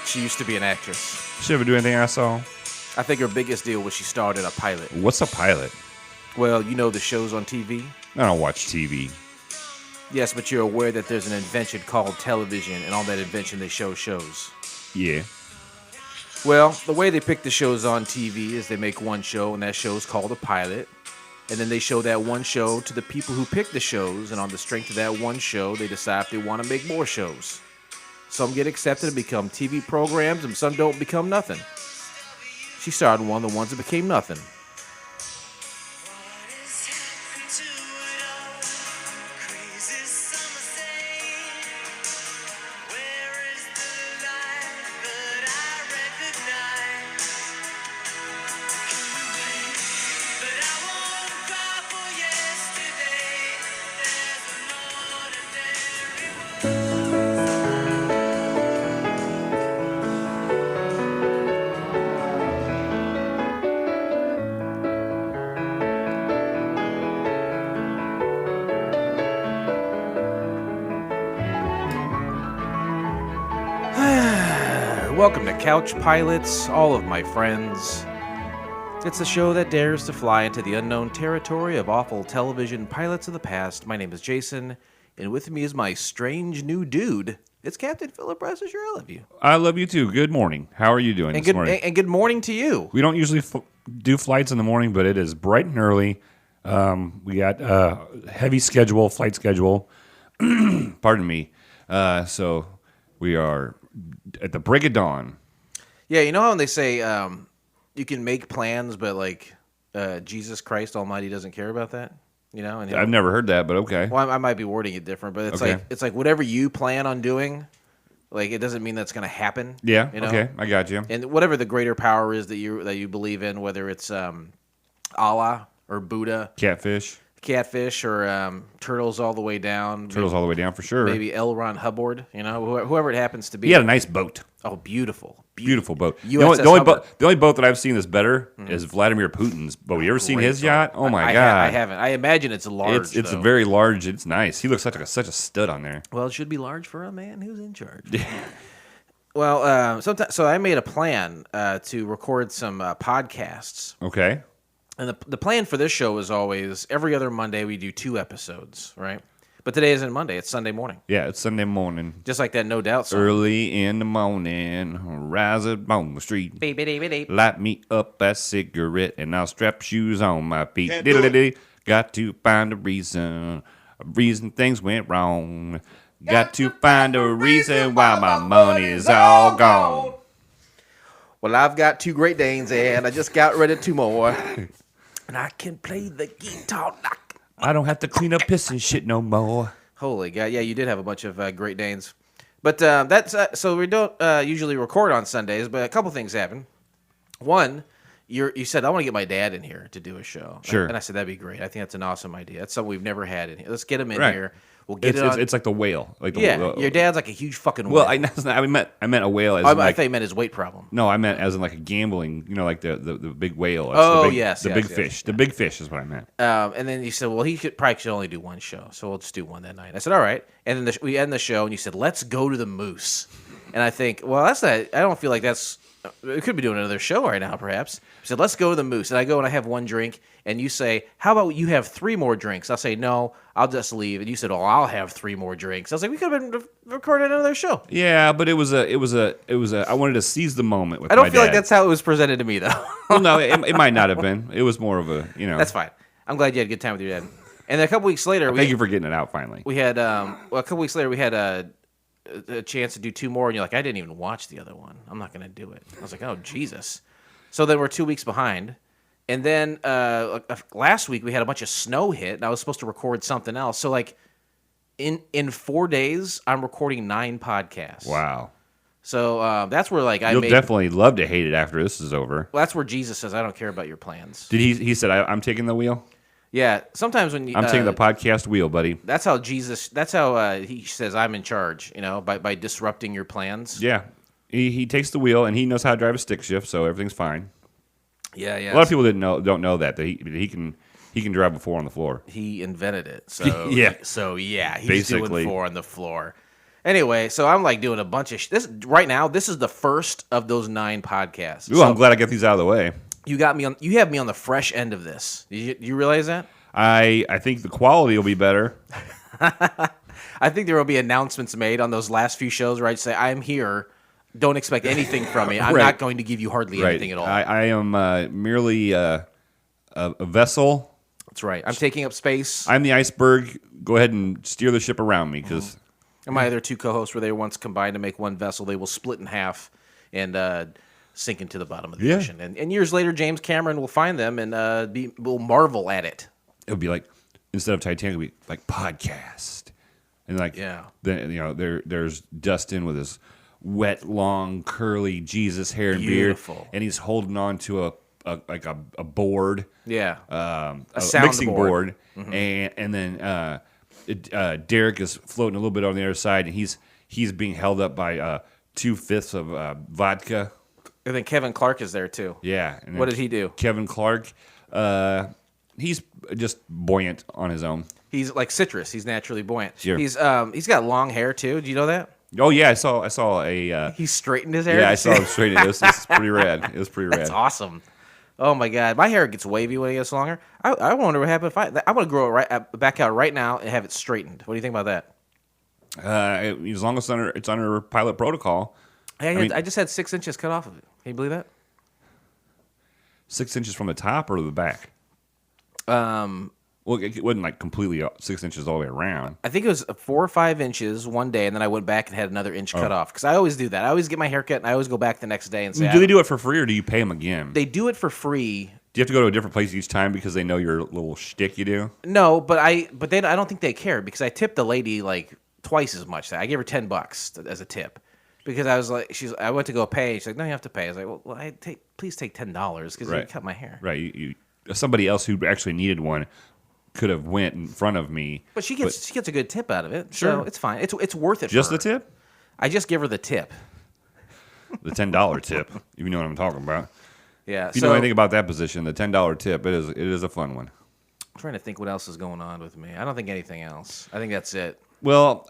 She used to be an actress. She ever do anything I saw? I think her biggest deal was she starred in a pilot. What's a pilot? Well, you know the shows on TV? I don't watch TV. Yes, but you're aware that there's an invention called television, and on that invention they show shows. Yeah. Well, the way they pick the shows on TV is they make one show, and that show's called a pilot. And then they show that one show to the people who pick the shows, and on the strength of that one show, they decide if they want to make more shows. Some get accepted and become TV programs, and some don't become nothing. She starred in one of the ones that became nothing. Welcome to Couch Pilots, all of my friends. It's a show that dares to fly into the unknown territory of awful television pilots of the past. My name is Jason, and with me is my strange new dude. It's Captain Philip Rest. I love you. I love you too. Good morning. How are you doing this morning? And good morning to you. We don't usually do flights in the morning, but it is bright and early. We got a heavy flight schedule. Pardon me. So we are at the break of dawn. Yeah, you know how they say you can make plans, but like Jesus Christ Almighty doesn't care about that? You know, and I've never heard that, but okay. Well, I might be wording it different, but it's like whatever you plan on doing, like it doesn't mean that's going to happen. Yeah. You know? Okay, I got you. And whatever the greater power is that you believe in, whether it's Allah or Buddha, Catfish, or turtles all the way down. Turtles all the way down for sure. Maybe L. Ron Hubbard. You know, whoever it happens to be. He had a nice boat. Oh, beautiful boat. The only boat that I've seen that's better is Vladimir Putin's boat. You ever seen his yacht? Oh my god! I haven't. I imagine it's large. It's very large. It's nice. He looks such a stud on there. Well, it should be large for a man who's in charge. Well, so I made a plan to record some podcasts. Okay. And the plan for this show is always every other Monday we do 2 episodes, right? But today isn't Monday; it's Sunday morning. Yeah, it's Sunday morning. Just like that No Doubt song. Early in the morning, rise up on the street. Light me up a cigarette, and I'll strap shoes on my feet. Got to find a reason things went wrong. Got to find a reason why my money is all gone. Well, I've got 2 Great Danes, and I just got rid of 2 more. And I can play the guitar. I don't have to clean up piss and shit no more. Holy God. Yeah, you did have a bunch of Great Danes. But that's so we don't usually record on Sundays, but a couple things happen. One, you said, I want to get my dad in here to do a show. Sure. And I said, that'd be great. I think that's an awesome idea. That's something we've never had in here. Let's get him in Right. here. We'll get it on. It's like the whale. Your dad's like a huge fucking well, whale. I meant a whale as I in like, thought you meant his weight problem. no, I meant as in like a gambling, like the big whale. It's Oh, the big, yes, the yes, big yes, fish. yes. The big fish is what I meant. And then you said, well, he probably should only do 1 show, so we'll just do 1 that night. I said, all right. And then we end the show, and you said, let's go to the Moose. And I think, well, that's not. I don't feel like that's. We could be doing another show right now, perhaps. I said, let's go to the Moose. And I go and I have 1 drink, and you say, how about you have 3 more drinks? I'll say, no, I'll just leave. And you said, oh, I'll have 3 more drinks. I was like, we could have been recording another show. Yeah, but it was a. I wanted to seize the moment with. I don't my feel like dad. that's how it was presented to me, though. Well, no, it might not have been. It was more of a. That's fine. I'm glad you had a good time with your dad. And then a couple weeks later, Thank you for getting it out finally. We had a couple weeks later, we had a chance to do 2 more, and you're like, I didn't even watch the other one. I'm not going to do it. I was like, oh, Jesus. So then we're 2 weeks behind. And then last week we had a bunch of snow hit, and I was supposed to record something else. So like in 4 days, I'm recording 9 podcasts. Wow. So that's where like You'll definitely love to hate it after this is over. Well, that's where Jesus says, I don't care about your plans. Did he said I'm taking the wheel? Yeah, sometimes when I'm taking the podcast wheel, buddy. That's how Jesus. That's how he says, "I'm in charge." By disrupting your plans. Yeah, he takes the wheel and he knows how to drive a stick shift, so everything's fine. Yeah. A lot of people don't know that he can drive a 4 on the floor. He invented it. So yeah. So yeah, he's Basically. doing 4 on the floor. Anyway, so I'm like doing a bunch of this right now. This is the first of those 9 podcasts. Ooh, So I'm glad I got these out of the way. you have me on the fresh end of this. You realize that? I think the quality will be better. I think there will be announcements made on those last few shows where I say, I'm here. Don't expect anything from me. I'm Right. not going to give you hardly anything at all. I am merely a vessel. That's right. I'm taking up space. I'm the iceberg. Go ahead and steer the ship around me, because And my other 2 co-hosts were they once combined to make one vessel. They will split in half and sink into the bottom of the ocean. And years later, James Cameron will find them and will marvel at it. it would be like, instead of Titanic, it would be like podcast. And like, then there's Dustin with his wet, long, curly Jesus hair and Beautiful. beard, and he's holding on to a board, A mixing soundboard. board, and then Derek is floating a little bit on the other side, and he's being held up by 2/5 of vodka. And then Kevin Clark is there too. Yeah. And What did he do? Kevin Clark, he's just buoyant on his own. He's like citrus. He's naturally buoyant. Sure. He's got long hair too. Do you know that? Oh yeah, I saw a. He straightened his hair. Yeah, I saw him straight. It was pretty rad. It was pretty rad. That's awesome. Oh my god, my hair gets wavy when it gets longer. I wonder what happened if I'm going to grow it back out right now and have it straightened. What do you think about that? As long as it's under pilot protocol. I just had 6 inches cut off of it. Can you believe that? 6 inches from the top or the back? Well, it wasn't like completely 6 inches all the way around. I think it was 4 or 5 inches one day, and then I went back and had another inch cut off. Because I always do that. I always get my hair cut, and I always go back the next day and say, Do they do it for free, or do you pay them again? They do it for free. Do you have to go to a different place each time because they know your little shtick you do? No, but I don't think they care because I tipped the lady like twice as much. I gave her $10 as a tip because I was like, I went to go pay. She's like, no, you have to pay. I was like, well, please take $10 because you cut my hair. Right. You somebody else who actually needed one could have went in front of me. But she gets a good tip out of it. Sure. So it's fine. It's worth it. Just for her. the tip? I just give her the tip. The $10 tip. If you know what I'm talking about. Yeah. If you know anything about that position, the $10 tip, it is a fun one. I'm trying to think what else is going on with me. I don't think anything else. I think that's it. Well,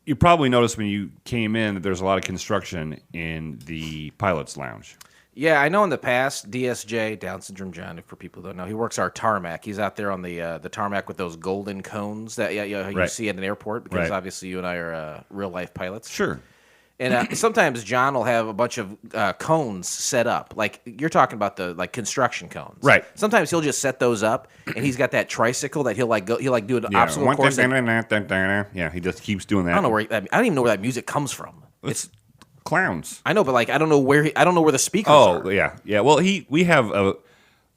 you probably noticed when you came in that there's a lot of construction in the pilot's lounge. Yeah, I know in the past, DSJ, Down Syndrome John, for people who don't know, he works our tarmac. He's out there on the tarmac with those golden cones that you see at an airport because obviously you and I are real-life pilots. Sure. And sometimes John will have a bunch of cones set up. Like, you're talking about the construction cones. Right. Sometimes he'll just set those up, and he's got that tricycle that he'll do an obstacle course. Yeah, he just keeps doing that. I don't even know where that music comes from. It's clowns. I know, but I don't know where the speakers are. Oh, yeah. Well, we have a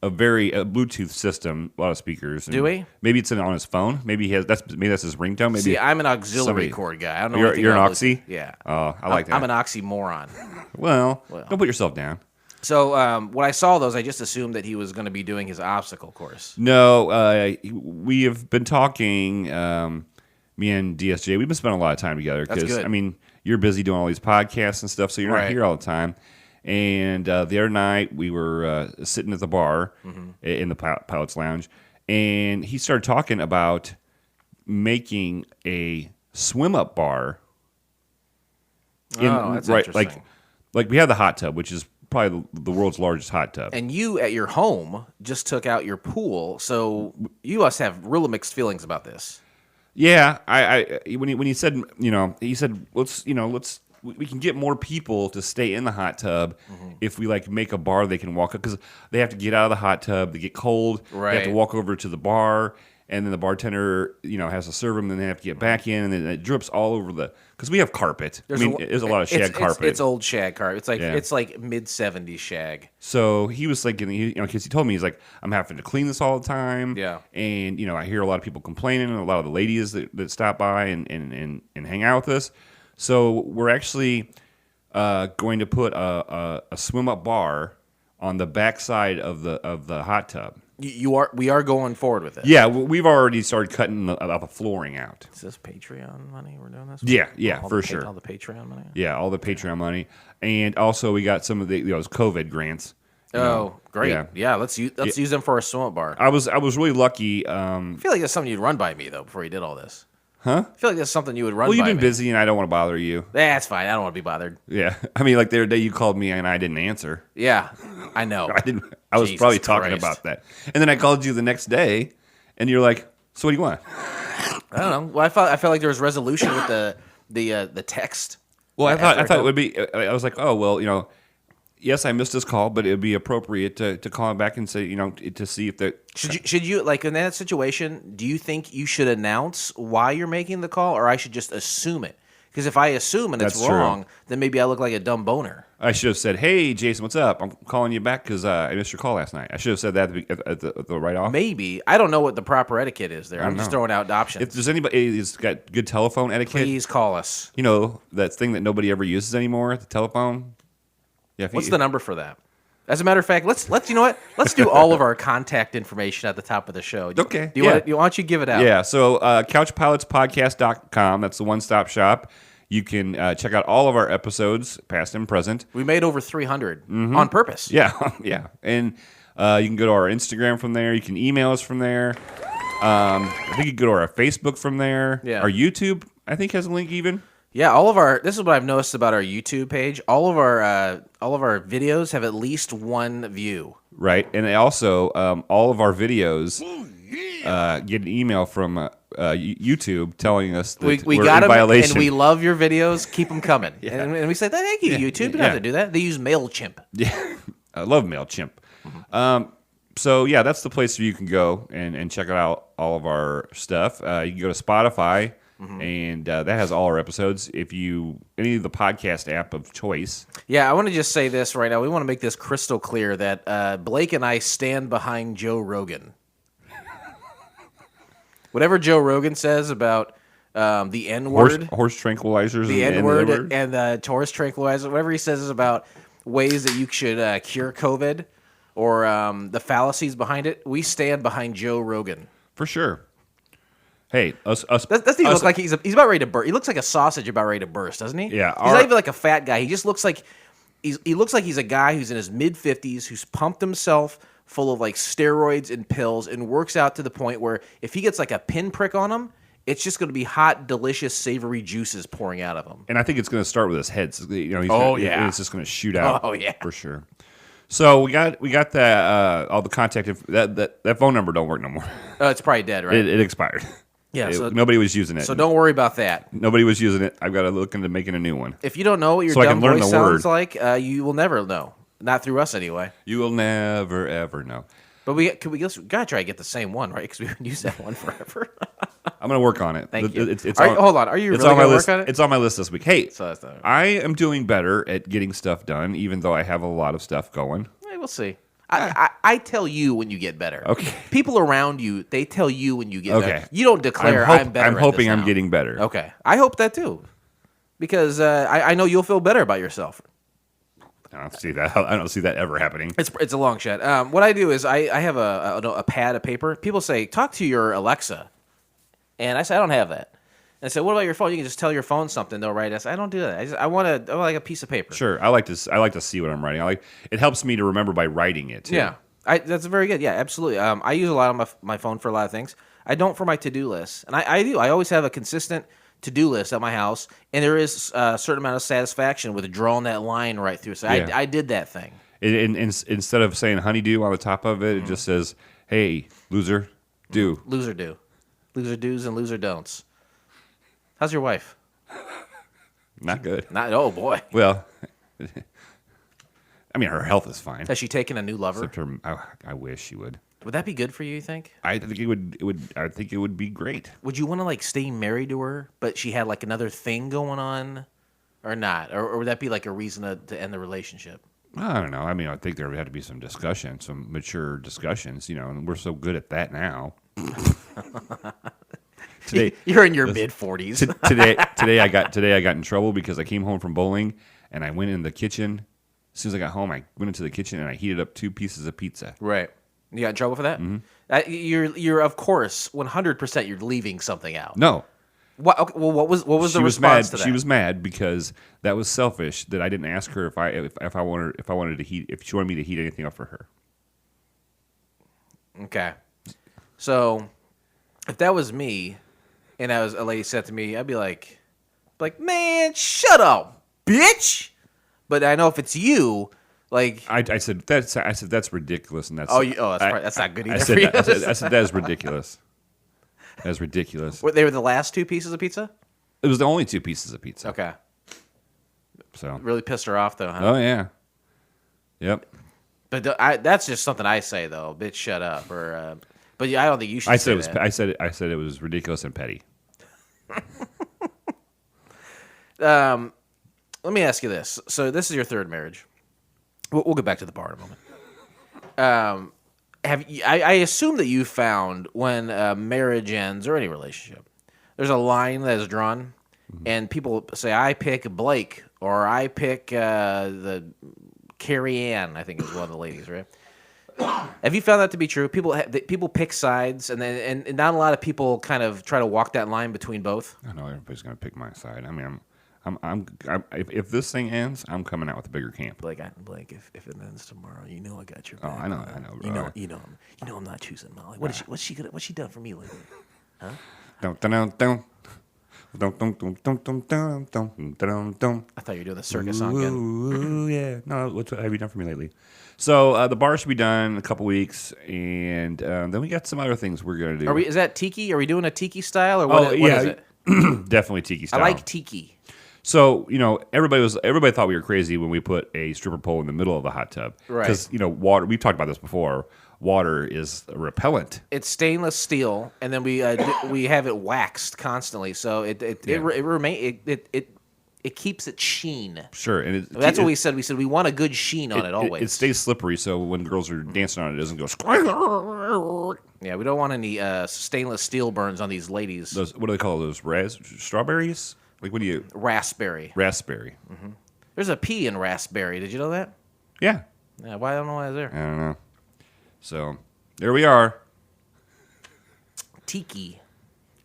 Bluetooth system, a lot of speakers. Do we? Maybe it's on his phone. Maybe that's his ringtone. Maybe. See, I'm an auxiliary cord guy. I don't know. You're an oxy? Yeah. Oh, I like that. I'm an oxymoron. Well, don't put yourself down. So when I saw those, I just assumed that he was going to be doing his obstacle course. No, we have been talking. Me and DSJ, we've been spending a lot of time together because I mean, you're busy doing all these podcasts and stuff, so you're not here all the time. And the other night, we were sitting at the bar in the pilot's lounge, and he started talking about making a swim-up bar. That's interesting. Like we have the hot tub, which is probably the world's largest hot tub. And you, at your home, just took out your pool, so you must have real mixed feelings about this. Yeah, when he said, he said, we can get more people to stay in the hot tub if we make a bar they can walk up, because they have to get out of the hot tub, they get cold, they have to walk over to the bar, and then the bartender has to serve them, then they have to get back in, and then it drips all over because we have carpet. There's a lot of shag carpet. It's old shag carpet. It's like mid-70s shag. So he was like, because he told me, he's like, I'm having to clean this all the time. Yeah. And I hear a lot of people complaining, and a lot of the ladies that stop by and hang out with us. So we're actually going to put a swim-up bar on the backside of the hot tub. We are going forward with it. Yeah, we've already started cutting the flooring out. Is this Patreon money we're doing this? Yeah, for sure. All the Patreon money. Yeah, all the Patreon money, and also we got some of those COVID grants. Oh, great! Yeah, let's use them for a swim bar. I was really lucky. I feel like that's something you'd run by me though before you did all this. Huh? I feel like that's something you would run. Well, you've by been me. busy, and I don't want to bother you. That's fine. I don't want to be bothered. Yeah, I mean, like the other day you called me and I didn't answer. Yeah, I know. I didn't. I was Jesus probably talking Christ. about that, and then I called you the next day, and you're like, "So what do you want?" I don't know. Well, I felt like there was resolution with the text. Well, I thought After it would be. I was like, "Oh, well, yes, I missed his call, but it would be appropriate to call him back and say, to see if the Should you like in that situation? Do you think you should announce why you're making the call, or I should just assume it? Because if I assume and it's That's true. wrong, then maybe I look like a dumb boner. I should have said, "Hey, Jason, what's up? I'm calling you back because I missed your call last night." I should have said that at the right off. Maybe I don't know what the proper etiquette is there. I'm just throwing out options. If there's anybody who's got good telephone etiquette, Please call us. That thing that nobody ever uses anymore, the telephone. Yeah. What's the number for that? As a matter of fact, let's you know what? Let's do all of our contact information at the top of the show. Okay. Why don't you give it out? Yeah. So couchpilotspodcast.com. That's the one-stop shop. You can check out all of our episodes, past and present. We made over 300 on purpose. Yeah, yeah. And you can go to our Instagram from there. You can email us from there. I think you can go to our Facebook from there. Yeah. Our YouTube, I think, has a link even. Yeah, this is what I've noticed about our YouTube page. All of our videos have at least one view. Right. And also, all of our videos get an email from YouTube telling us that we we're got in them, violation. and we love your videos. Keep them coming. Yeah. And we say, thank you, YouTube. You don't have to do that. They use MailChimp. Yeah, I love MailChimp. So, yeah, that's the place where you can go and check out all of our stuff. You can go to Spotify, and that has all our episodes. If any of the podcast app of choice. Yeah, I want to just say this right now. We want to make this crystal clear that Blake and I stand behind Joe Rogan. Whatever Joe Rogan says about the N-word, Horse tranquilizers, the N-word, and the horse tranquilizer, whatever he says is about ways that you should cure COVID or the fallacies behind it, we stand behind Joe Rogan. For sure. Hey, us. Doesn't he look like he's about ready to burst? He looks like a sausage about ready to burst, doesn't he? Yeah. He's not even like a fat guy. He just looks like he looks like he's a guy who's in his mid-50s who's pumped himself full of like steroids and pills and works out to the point where if he gets like a pinprick on him, it's just going to be hot, delicious, savory juices pouring out of him. And I think it's going to start with his head. So, it's just going to shoot out. Oh yeah, for sure. So we got that all the contact that phone number don't work no more. It's probably dead, right? It expired. Yeah, so nobody was using it. So don't worry about that. Nobody was using it. I've got to look into making a new one. If you don't know what your dumb voice sounds like, you will never know. Not through us, anyway. You will never ever know. But we gotta try to get the same one, right? Because we haven't used that one forever. I'm gonna work on it. Thank you. Hold on. Are you really gonna work on it? It's on my list this week. Hey, So I am doing better at getting stuff done, even though I have a lot of stuff going. We'll see. I tell you when you get better. Okay. People around you, they tell you when you get Okay. better. You don't declare I'm better. I'm at hoping this I'm now. getting better. Okay. I hope that too, because I know you'll feel better about yourself. I don't see that. I don't see that ever happening. It's a long shot. What I do is I have a pad of paper. People say talk to your Alexa, and I say I don't have that. And I say, what about your phone? You can just tell your phone something. They'll write us. I don't do that. I want like a piece of paper. Sure, I like to see what I'm writing. It helps me to remember by writing it too. Yeah, that's very good. Yeah, absolutely. I use a lot of my phone for a lot of things. I don't for my to-do list, and I do. I always have a consistent to-do list at my house, and there is a certain amount of satisfaction with drawing that line right through. So Yeah. I did that thing. Instead of saying honeydew on the top of it, it just says, "Hey, loser, do." Loser do. Loser do's and loser don'ts. How's your wife? Not good. Oh boy. Well, I mean, her health is fine. Has she taken a new lover? Except I wish she would. Would that be good for you think? I think it would. I think it would be great. Would you want to like stay married to her, but she had like another thing going on, or not? Or would that be like a reason to end the relationship? I don't know. I mean, I think there would have to be some discussion, some mature discussions. And we're so good at that now. Today, you're in your mid-40s. Today I got in trouble because I came home from bowling and I went in the kitchen. As soon as I got home, I went into the kitchen and I heated up 2 pieces of pizza. Right. You got in trouble for that? Mm-hmm. You're of course 100% you're leaving something out. No. What? Okay, well, what was the response to that? She was mad because that was selfish that I didn't ask her if I wanted to heat, if she wanted me to heat anything up for her. Okay. So if that was me, and a lady said to me, I'd be like, man, shut up, bitch. But I know if it's you, like I said that's ridiculous, and that's that's not good either. I said that is ridiculous. That's ridiculous. They were the last 2 pieces of pizza? It was the only 2 pieces of pizza. Okay. So really pissed her off though, huh? Oh yeah. Yep. But that's just something I say though, bitch, shut up. Or, but I don't think you should. Say that. I said it was ridiculous and petty. Let me ask you this. So this is your 3rd marriage. We'll get back to the bar in a moment. I assume that you found when a marriage ends or any relationship, there's a line that is drawn, and people say, "I pick Blake," or "I pick the Carrie Ann." I think is one of the ladies, right? Have you found that to be true? People pick sides, and not a lot of people kind of try to walk that line between both. I know everybody's gonna pick my side. I mean, if this thing ends, I'm coming out with a bigger camp. Blake, if it ends tomorrow, you know I got your Oh, back. I know, bro. You know I'm not choosing Molly. What's she done for me lately? Huh? I thought you were doing the circus song again. Ooh, yeah. No, what have you done for me lately? So the bar should be done in a couple weeks, and then we got some other things we're gonna do. Is that tiki? Are we doing a tiki style or what? What is it? Definitely tiki style. I like tiki. So, everybody thought we were crazy when we put a stripper pole in the middle of the hot tub. Right. Because, water, we've talked about this before, water is a repellent. It's stainless steel, and then we have it waxed constantly, so it keeps it sheen. Sure. And that's what we said. We said we want a good sheen on it always. It stays slippery, so when girls are dancing on it, it doesn't go... Yeah, we don't want any stainless steel burns on these ladies. Those, what do they call those? Strawberries? Like, what do you... Raspberry. Mm-hmm. There's a P in raspberry. Did you know that? Yeah. Yeah, why? I don't know why it's there. I don't know. So, there we are. Tiki.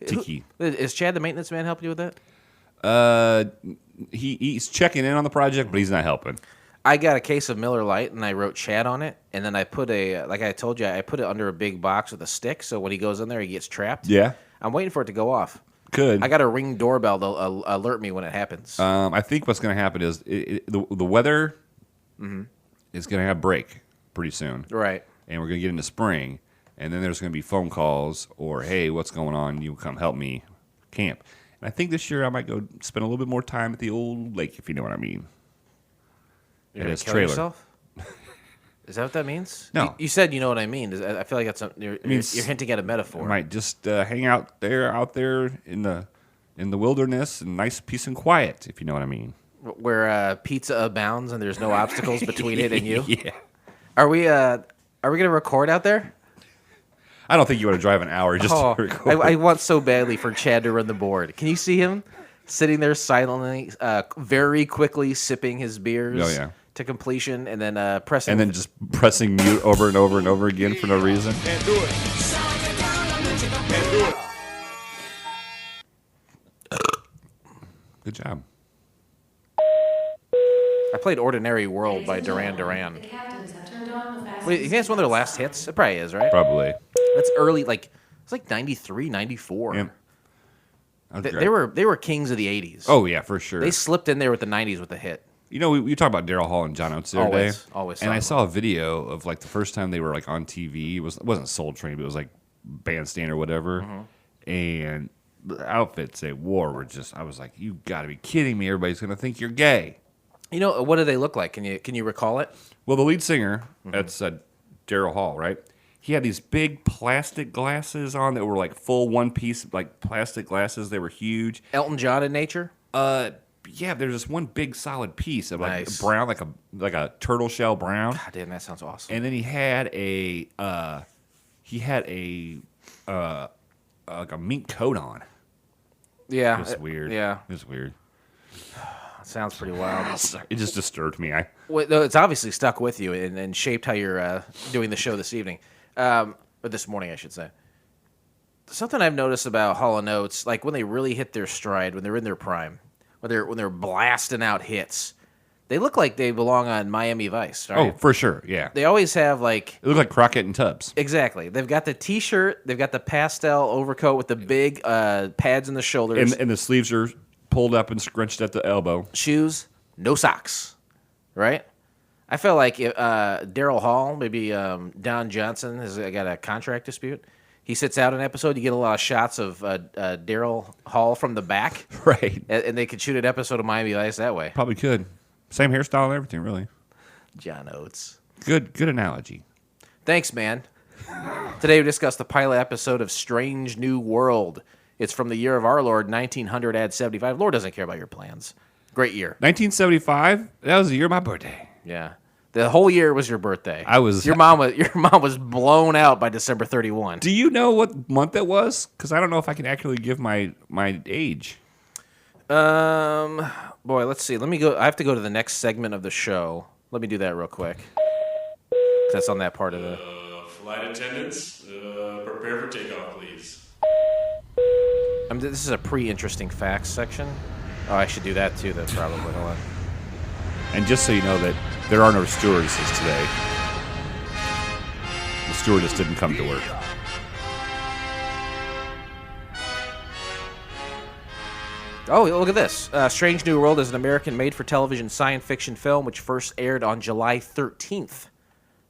Is Chad the maintenance man helping you with that? He's checking in on the project, but he's not helping. I got a case of Miller Lite, and I wrote Chad on it, and then I put like I told you, I put it under a big box with a stick, so when he goes in there, he gets trapped. Yeah. I'm waiting for it to go off. Good. I got a Ring doorbell to alert me when it happens. I think what's going to happen is the weather is going to have a break pretty soon. Right. And we're going to get into spring, and then there's going to be phone calls or, hey, what's going on? You come help me camp. And I think this year I might go spend a little bit more time at the old lake, if you know what I mean. You're going to kill yourself? Is that what that means? No. You said you know what I mean. I feel like that's you're hinting at a metaphor. I might just hang out there in the wilderness and nice peace and quiet, if you know what I mean. Where pizza abounds and there's no obstacles between it and you? Yeah. Are we going to record out there? I don't think you want to drive an hour just to record. I want so badly for Chad to run the board. Can you see him sitting there silently, very quickly sipping his beers to completion, and then pressing... And then just pressing mute over and over and over again for no reason? Can't do it. Can't do it. Good job. I played Ordinary World by Duran Duran. Wait, you think that's one of their last hits? It probably is, right? Probably. That's early, it's like 93, 94. Yeah. They were kings of the 80s. Oh, yeah, for sure. They slipped in there with the 90s with a hit. We talked about Daryl Hall and John Oates the other day. Always. And I saw a video of like the first time they were like on TV. It wasn't Soul Train, but it was like Bandstand or whatever. Mm-hmm. And the outfits they wore were just, I was like, you got to be kidding me. Everybody's going to think you're gay. You know, what do they look like? Can you recall it? Well, the lead singer, that's Daryl Hall, right? He had these big plastic glasses on that were like full one-piece, like plastic glasses. They were huge. Elton John in nature? Yeah, there's this one big solid piece of like brown, like a turtle shell brown. God damn, that sounds awesome. And then he had a like a mink coat on. Yeah, It's weird. Yeah, it's weird. It sounds pretty wild. It just disturbed me. It's obviously stuck with you and shaped how you're doing the show this evening, or this morning, I should say. Something I've noticed about Hall & Oates, like when they really hit their stride, when they're in their prime, when they're blasting out hits, They look like they belong on Miami Vice. Right? Oh, for sure. Yeah. They always have like... They look like Crockett and Tubbs. Exactly. They've got the T-shirt. They've got the pastel overcoat with the big pads in the shoulders. And the sleeves are pulled up and scrunched at the elbow. Shoes, no socks. Right? I feel like Daryl Hall, maybe Don Johnson, has got a contract dispute. He sits out an episode. You get a lot of shots of Daryl Hall from the back. Right. And they could shoot an episode of Miami Vice that way. Probably could. Same hairstyle and everything, really. John Oates. Good analogy. Thanks, man. Today we discuss the pilot episode of Strange New World. It's from the year of our Lord, 1975. Lord doesn't care about your plans. Great year. 1975? That was the year of my birthday. Yeah. The whole year was your birthday. Your mom was blown out by December 31. Do you know what month it was? Because I don't know if I can accurately give my age. Boy, let's see. Let me go. I have to go to the next segment of the show. Let me do that real quick. That's on that part of the... Flight attendants, prepare for takeoff, please. This is a pre-interesting facts section. Oh, I should do that too, then, probably. Hold on. And just so you know that there are no stewardesses today. The stewardess didn't come to work. Oh, look at this. Strange New World is an American made-for-television science fiction film which first aired on July 13th,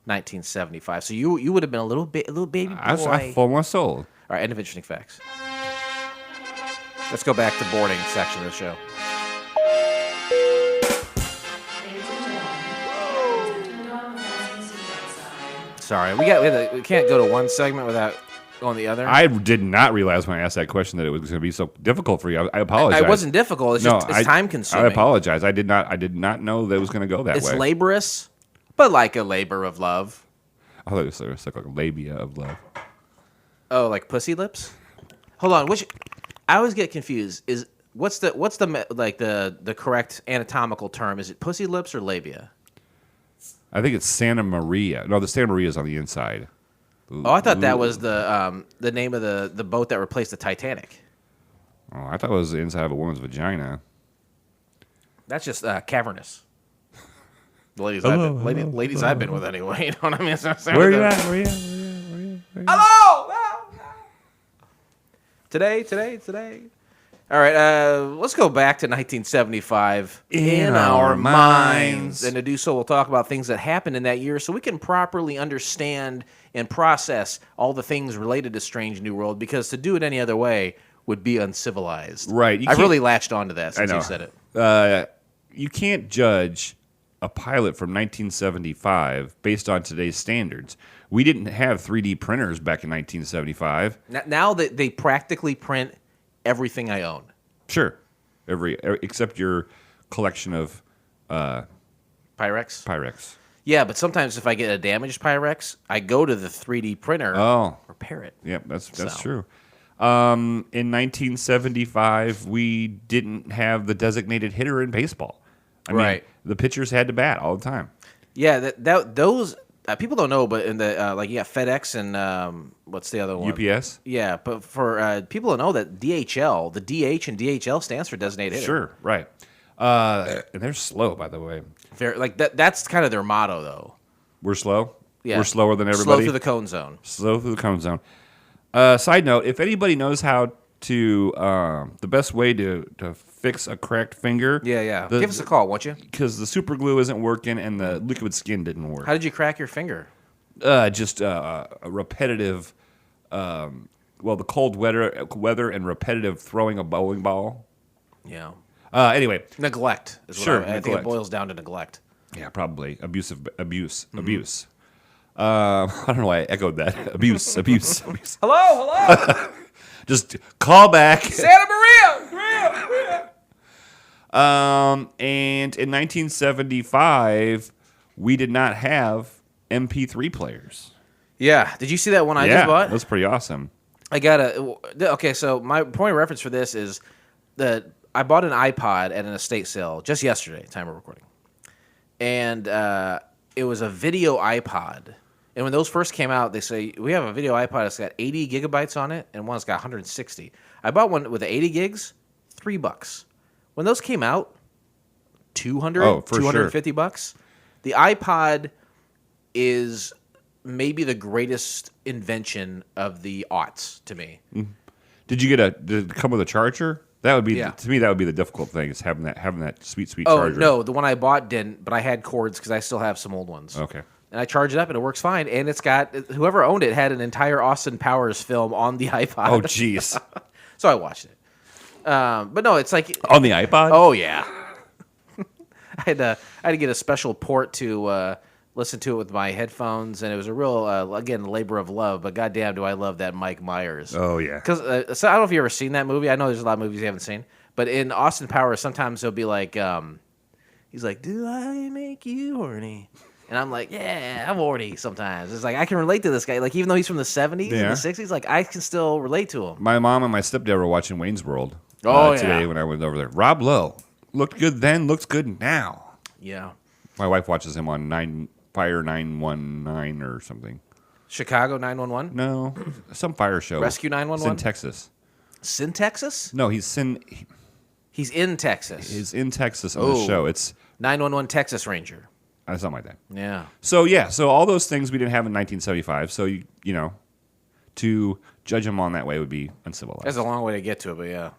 1975. So you would have been a little baby boy. I was 4 months old. All right, end of interesting facts. Let's go back to boarding section of the show. Sorry, we can't go to one segment without going the other. I did not realize when I asked that question that it was going to be so difficult for you. I apologize. It wasn't difficult. It's just time consuming. I apologize. I did not know that it was going to go that way. It's laborious, but like a labor of love. I thought it was like a labia of love. Oh, like pussy lips? Hold on. I always get confused. What's the correct anatomical term? Is it pussy lips or labia? I think it's Santa Maria. No, the Santa Maria is on the inside. Ooh, I thought that was the name of the boat that replaced the Titanic. Oh, I thought it was the inside of a woman's vagina. That's just cavernous. The ladies I've been with anyway. You know what I mean? Where are you at? Where are you at? Hello! Today. All right, let's go back to 1975 in our minds. And to do so, we'll talk about things that happened in that year so we can properly understand and process all the things related to Strange New World, because to do it any other way would be uncivilized. Right. I really latched onto that since you said it. You can't judge a pilot from 1975 based on today's standards. We didn't have 3D printers back in 1975. Now that they practically print everything I own. Sure. Except your collection of Pyrex. Yeah, but sometimes if I get a damaged Pyrex, I go to the 3D printer. Repair it. Yep, that's true. In 1975, we didn't have the designated hitter in baseball. I mean, the pitchers had to bat all the time. Yeah, those people don't know, but in the you got FedEx and what's the other one? UPS. Yeah, but for people don't know that DHL, the DH and DHL stands for designated hitter. Sure, right. And they're slow, by the way. That's kind of their motto, though. We're slow. Yeah, we're slower than everybody. Slow through the cone zone. Slow through the cone zone. Side note: if anybody knows how to the best way to fix a cracked finger, give us a call, won't you? Because the super glue isn't working and the liquid skin didn't work. How did you crack your finger? Just a repetitive, the cold weather and repetitive throwing a bowling ball. Yeah. Anyway, neglect is what I think it boils down to neglect. Yeah, probably abuse. I don't know why I echoed that. Abuse. Hello. Just call back. Santa Maria. And in 1975, we did not have MP3 players. Yeah. Did you see that one I just bought? That was pretty awesome. So my point of reference for this is that I bought an iPod at an estate sale just yesterday, time of recording. And it was a video iPod. And when those first came out, they say, we have a video iPod that's got 80 gigabytes on it, and one that's got 160. I bought one with 80 gigs, $3. When those came out, 200, Oh, for $250. The iPod is maybe the greatest invention of the aughts to me. Did it come with a charger? That would be to me. That would be the difficult thing is having that sweet charger. Oh no, the one I bought didn't, but I had cords because I still have some old ones. Okay. And I charge it up and it works fine. And it's got whoever owned it had an entire Austin Powers film on the iPod. Oh jeez. So I watched it. But no, it's like On the iPod? Oh yeah. I had to get a special port to listen to it with my headphones, and it was a real again labor of love. But goddamn, do I love that Mike Myers? Oh yeah. Because so I don't know if you have ever seen that movie. I know there's a lot of movies you haven't seen, but in Austin Powers, sometimes he'll be like, he's like, "Do I make you horny?" And I'm like, "Yeah, I'm horny." Sometimes it's like I can relate to this guy. Like even though he's from the '70s and the '60s, like I can still relate to him. My mom and my stepdad were watching Wayne's World today when I went over there. Rob Lowe looked good then, looks good now. Yeah. My wife watches him on Fire 919 or something. Chicago 911? No, some fire show. Rescue 911? It's in Texas. Sin Texas? No, he's in Texas. He's in Texas on the show. It's 911 Texas Ranger. something like that. Yeah. So all those things we didn't have in 1975. So you know, to judge him on that way would be uncivilized. That's a long way to get to it, but yeah.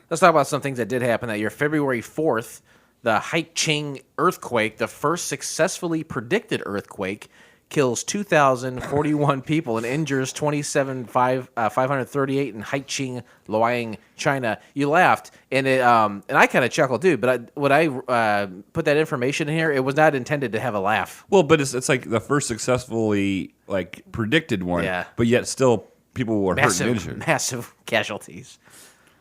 Let's talk about some things that did happen that year. February 4th, the Haiching earthquake, the first successfully predicted earthquake, kills 2,041 people and injures 538 in Haiching, Luoyang, China. You laughed, and I kind of chuckled too. But when I put that information in here, it was not intended to have a laugh. Well, but it's like the first successfully predicted one, but yet still people were hurt and injured. Massive casualties.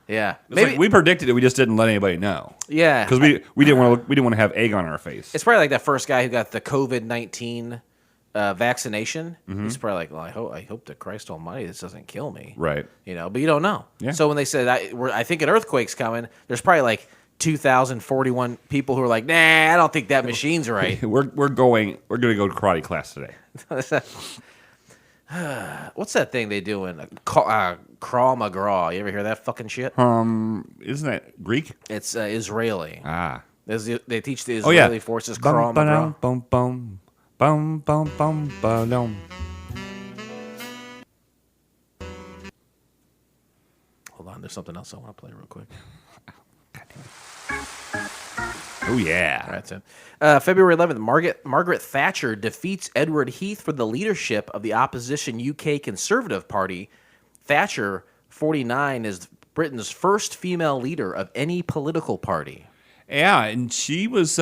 Yeah, maybe like we predicted it. We just didn't let anybody know. Yeah, because we didn't want to have egg on our face. It's probably like that first guy who got the COVID-19 vaccination. Mm-hmm. He's probably like, well, I hope to Christ Almighty this doesn't kill me. Right. You know, but you don't know. Yeah. So when they said I think an earthquake's coming, there's probably like 2,041 people who are like, nah, I don't think that machine's right. we're going to go to karate class today. What's that thing they do in Krav Maga? You ever hear that fucking shit? Isn't that Greek? It's Israeli. Ah. They teach the Israeli forces Krav Maga. Bum, bum, bum, bum, bum, bum. Hold on, there's something else I want to play real quick. Oh, yeah. All right, so, February 11th, Margaret Thatcher defeats Edward Heath for the leadership of the opposition UK Conservative Party. Thatcher, 49, is Britain's first female leader of any political party. Yeah, and she was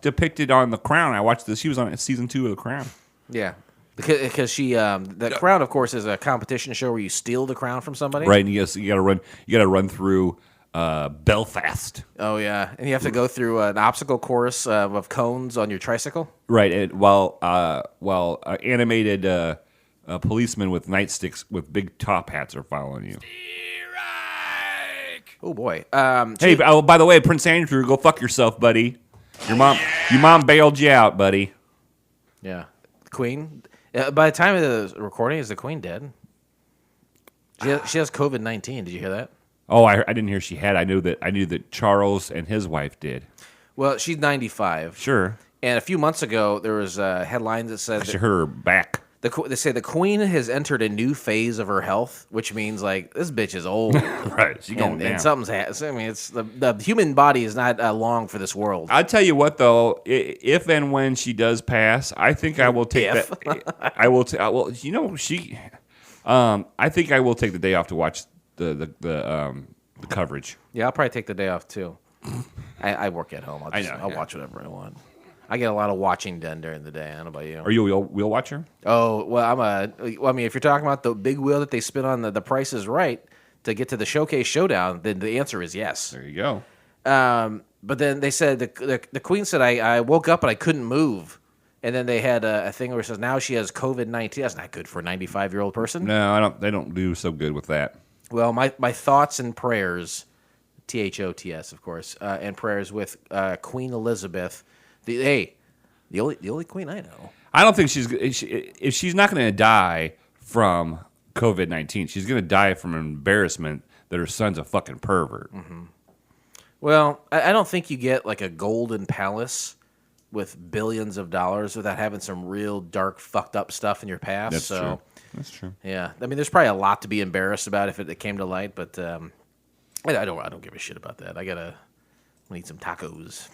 depicted on The Crown. I watched this. She was on season 2 of The Crown. Yeah. Because she, the Crown, of course, is a competition show where you steal the crown from somebody. Right, and you got to run through Belfast. Oh yeah, and you have to go through an obstacle course of cones on your tricycle. Right, and while animated policemen with nightsticks with big top hats are following you. Oh boy. Hey, by the way, Prince Andrew, go fuck yourself, buddy. Your mom bailed you out, buddy. Yeah, Queen. By the time of the recording, is the Queen dead? She has COVID-19. Did you hear that? Oh, I didn't hear she had. I knew that Charles and his wife did. Well, she's 95. Sure. And a few months ago, there was a headline that said I heard her back. They say the Queen has entered a new phase of her health, which means like this bitch is old. Right, she's going down. And something's happened. I mean, it's the human body is not long for this world. I'll tell you what, though, if and when she does pass, I think I will take that. I will. I think I will take the day off to watch the coverage. Yeah, I'll probably take the day off too. I work at home. I'll watch whatever I want. I get a lot of watching done during the day. I don't know about you. Are you a wheel watcher? Oh, well, I mean, if you're talking about the big wheel that they spin on the Price is Right to get to the Showcase Showdown, then the answer is yes. There you go. But then they said the Queen said I woke up and I couldn't move, and then they had a thing where it says now she has COVID-19. That's not good for a 95-year-old person. No, I don't. They don't do so good with that. Well, my thoughts and prayers, THOTS, of course, and prayers with Queen Elizabeth. The only queen I know. I don't think if she's not going to die from COVID-19, she's going to die from embarrassment that her son's a fucking pervert. Mm-hmm. Well, I don't think you get like a golden palace with billions of dollars without having some real dark, fucked up stuff in your past. That's so, true. That's true. Yeah, I mean, there's probably a lot to be embarrassed about if it came to light, but I don't give a shit about that. I need some tacos.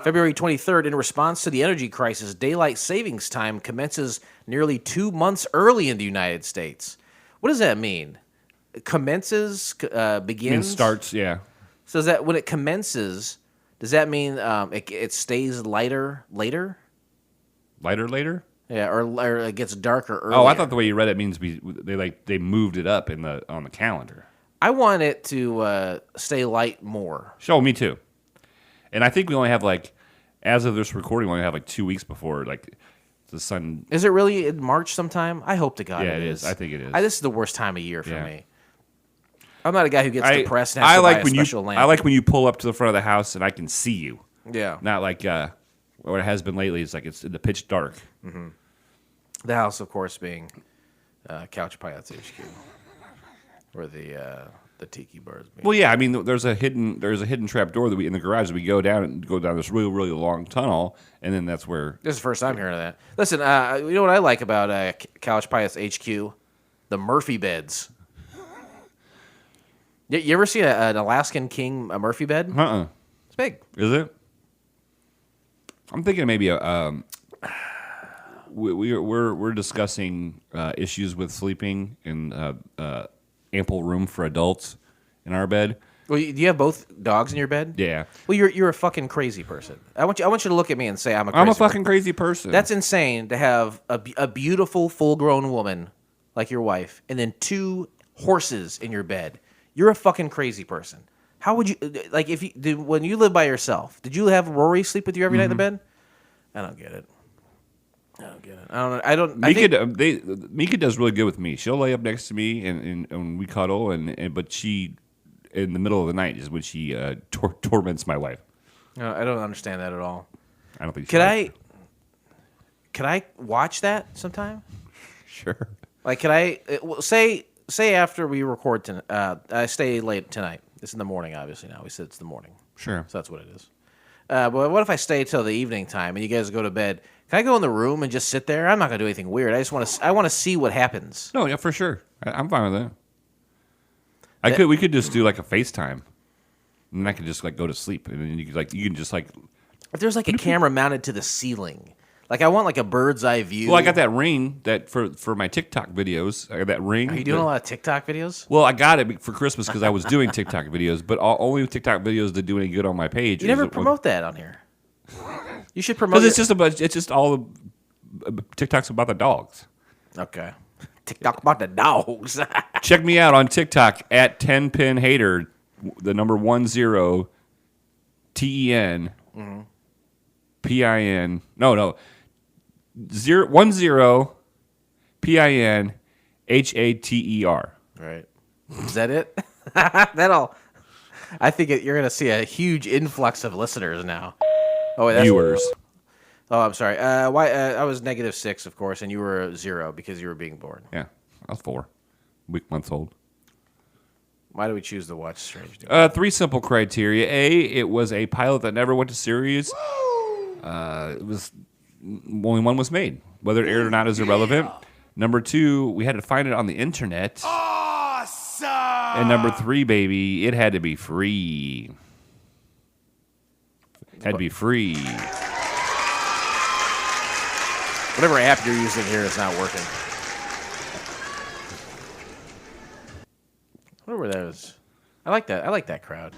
February 23rd, in response to the energy crisis, daylight savings time commences nearly 2 months early in the United States. What does that mean? Commences, begins? Starts, yeah. So is that when it commences, does that mean it stays lighter later? Lighter later? Yeah, or it gets darker earlier. Oh, I thought the way you read it means they moved it up on the calendar. I want it to stay light more. Show me too. And I think we only have as of this recording, we only have 2 weeks before the sun. Is it really in March sometime? I hope to God Yeah, it is. is. I think it is. This is the worst time of year for Yeah. me. I'm not a guy who gets depressed and has to buy a special lamp. I like when you pull up to the front of the house and I can see you. Yeah. Not like what it has been lately. It's it's in the pitch dark. Mm-hmm. The house, of course, being Couch Pilots HQ, where the tiki bars. Well, yeah, I mean, there's a hidden trap door that in the garage that we go down this really really long tunnel, and then that's where. This is the first time hearing of that. Listen, you know what I like about Couch Pilots HQ? The Murphy beds. You ever see an Alaskan King Murphy bed? It's big. Is it? I'm thinking maybe we're discussing issues with sleeping in ample room for adults in our bed. Well, do you have both dogs in your bed? Yeah. Well, you're a fucking crazy person. I want you to look at me and say I'm a fucking crazy person. That's insane to have a beautiful full-grown woman like your wife and then 2 horses in your bed. You're a fucking crazy person. How would you when you live by yourself? Did you have Rory sleep with you every night in the bed? I don't get it. I don't. Mika does really good with me. She'll lay up next to me and we cuddle but she in the middle of the night is when she torments my wife. I don't understand that at all. I don't think. Could I watch that sometime? Sure. Could I say after we record tonight? I stay late tonight. It's in the morning, obviously. Now we said it's the morning. Sure. So that's what it is. But what if I stay till the evening time and you guys go to bed? Can I go in the room and just sit there? I'm not gonna do anything weird. I want to see what happens. No, yeah, for sure. I'm fine with that. We could just do a FaceTime, and I could just go to sleep, and then you can just If there's a camera mounted to the ceiling, I want a bird's eye view. Well, I got that ring that for my TikTok videos. I got that ring. Are you doing a lot of TikTok videos? Well, I got it for Christmas because I was doing TikTok videos, but only TikTok videos that do any good on my page. You never promote that on here. You should promote. Because it's just all the TikToks about the dogs. Okay. TikTok about the dogs. Check me out on TikTok at 10pinhater, the number 10 TEN PIN. No. 10 PIN HATER. Right. Is that it? I think you're going to see a huge influx of listeners now. Oh, wait, viewers. Oh, I'm sorry. Why? I was -6, of course, and you were 0 because you were being born. Yeah, I was 4 months old. Why do we choose to watch Strange New? 3 simple criteria. A, it was a pilot that never went to series. It was only one was made. Whether it aired or not is irrelevant. Number 2, we had to find it on the internet. Awesome. And number 3, baby, it had to be free. Had to be free. Whatever app you're using here is not working. Whatever that is. I like that. I like that crowd.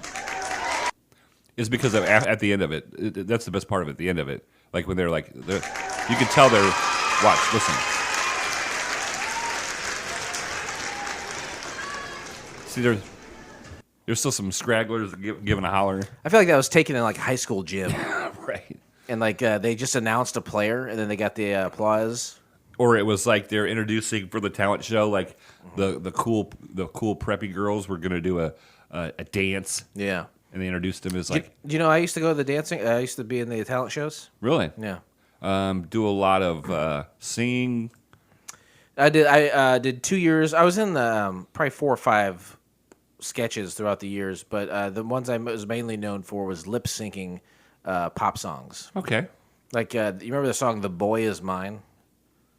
It's because at the end of it, that's the best part of it, the end of it. When they're you can tell they're, watch, listen. See, there's still some scragglers giving a holler. I feel like that was taken in a high school gym. Right. And they just announced a player, and then they got the applause. Or it was they're introducing for the talent show, the cool preppy girls were gonna do a dance. Yeah. And they introduced him as Do you know I used to go to the dancing? I used to be in the talent shows. Really? Yeah. Do a lot of singing. I did 2 years. I was in the probably 4 or 5 sketches throughout the years, but the ones I was mainly known for was lip syncing pop songs. Okay. Like you remember the song "The Boy Is Mine"?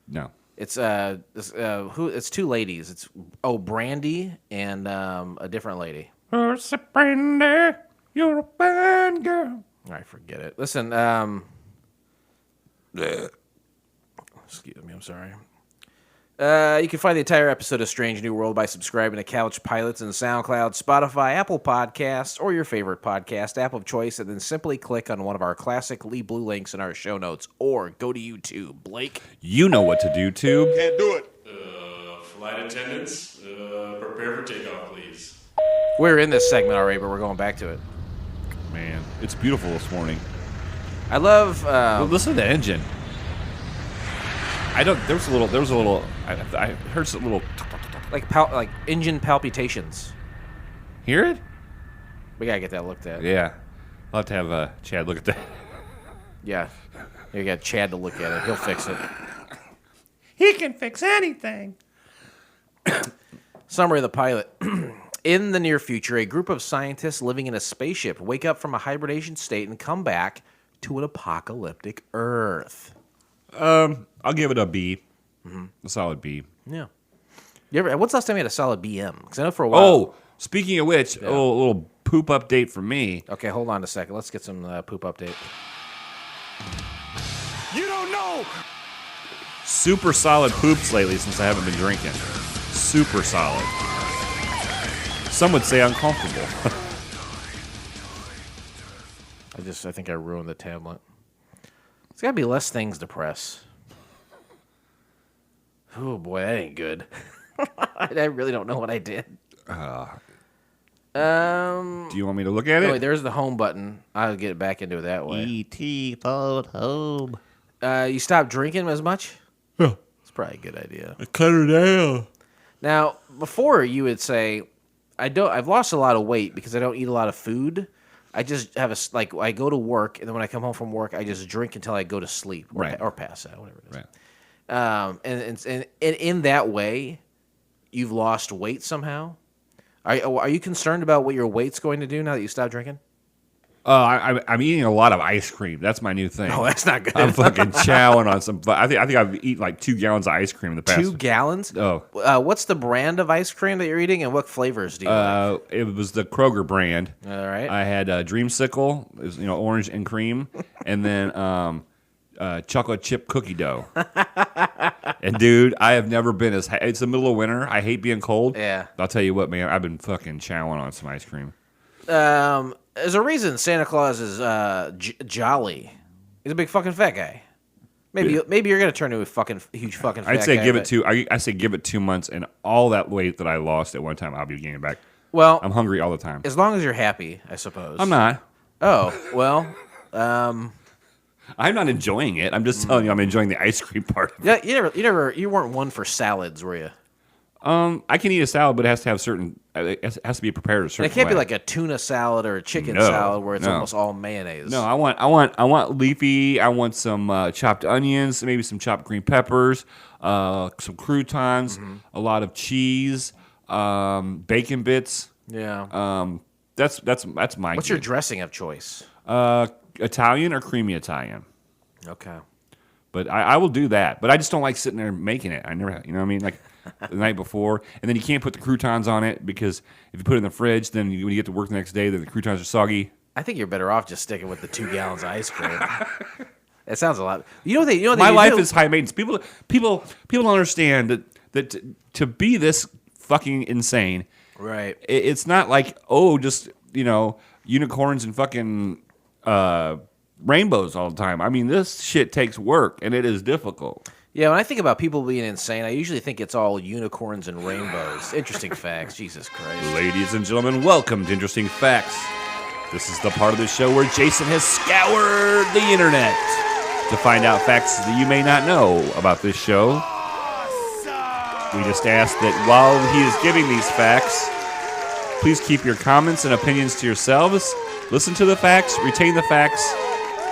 No. It's it's two ladies. It's Brandy and a different lady. Oh, Brandy, you're a fine girl. All right, forget it. Listen, excuse me, I'm sorry. You can find the entire episode of Strange New World by subscribing to Couch Pilots and SoundCloud, Spotify, Apple Podcasts, or your favorite podcast app of choice, and then simply click on one of our classic Lee Blue links in our show notes, or go to YouTube. Blake? You know what to do, Tube. Can't do it. Flight attendants, prepare for takeoff, please. We're in this segment already, but we're going back to it. Man, it's beautiful this morning. I love... listen to the engine. There was a little. I heard some little. like engine palpitations. Hear it? We gotta get that looked at. Yeah. I'll have to have Chad look at that. Yeah. You got Chad to look at it. He'll fix it. He can fix anything. Summary of the pilot. In the near future, a group of scientists living in a spaceship wake up from a hibernation state and come back to an apocalyptic Earth. I'll give it a B. Mm-hmm. A solid B. Yeah. When's the last time you had a solid BM? Because I know for a while. Oh, speaking of which, a little poop update from me. Okay, hold on a second. Let's get some poop update. You don't know! Super solid poops lately since I haven't been drinking. Super solid. Some would say uncomfortable. I think I ruined the tablet. There's got to be less things to press. Oh, boy, that ain't good. I really don't know what I did. Do you want me to look at it? Wait, there's the home button. I'll get it back into it that way. E.T. phone home. You stop drinking as much? Yeah. It's probably a good idea. I cut her down. Now, before you would say, I've lost a lot of weight because I don't eat a lot of food. I just have I go to work, and then when I come home from work, I just drink until I go to sleep or pass out, whatever it is. Right. And in that way, you've lost weight somehow. Are you concerned about what your weight's going to do now that you stop drinking? I'm eating a lot of ice cream. That's my new thing. Oh, that's not good. I'm fucking chowing on some. I think I've eaten like 2 gallons of ice cream in the past. 2 gallons? Oh. What's the brand of ice cream that you're eating, and what flavors do you like? It was the Kroger brand. All right. I had Dreamsicle, orange and cream, and then chocolate chip cookie dough. And dude, I have never been it's the middle of winter. I hate being cold. Yeah. I'll tell you what, man. I've been fucking chowing on some ice cream. There's a reason Santa Claus is jolly. He's a big fucking fat guy. Maybe you're gonna turn into a huge fucking fat guy. I'd say give it 2 months, and all that weight that I lost at one time, I'll be gaining back. Well, I'm hungry all the time. As long as you're happy, I suppose. I'm not. Oh well. I'm not enjoying it. I'm just telling you, I'm enjoying the ice cream part of it. Yeah, you weren't one for salads, were you? I can eat a salad, but it has to have it has to be prepared a certain way. It can't be like a tuna salad or a chicken salad where it's almost all mayonnaise. No, I want leafy. I want some chopped onions, maybe some chopped green peppers, some croutons, a lot of cheese, bacon bits. Yeah. That's my. What's your dressing of choice? Italian or creamy Italian. Okay. But I will do that. But I just don't like sitting there making it. I never, you know what I mean? Like the night before. And then you can't put the croutons on it because if you put it in the fridge, then when you get to work the next day, then the croutons are soggy. I think you're better off just sticking with the 2 gallons of ice cream. That sounds a lot. My life is high maintenance. People don't understand that to be this fucking insane. Right. It's not like, just, unicorns and fucking rainbows all the time. I mean, this shit takes work, and it is difficult. Yeah, when I think about people being insane, I usually think it's all unicorns and rainbows. Interesting facts. Jesus Christ. Ladies and gentlemen, welcome to Interesting Facts. This is the part of the show where Jason has scoured the internet to find out facts that you may not know about this show. We just ask that while he is giving these facts, please keep your comments and opinions to yourselves. Listen to the facts, retain the facts,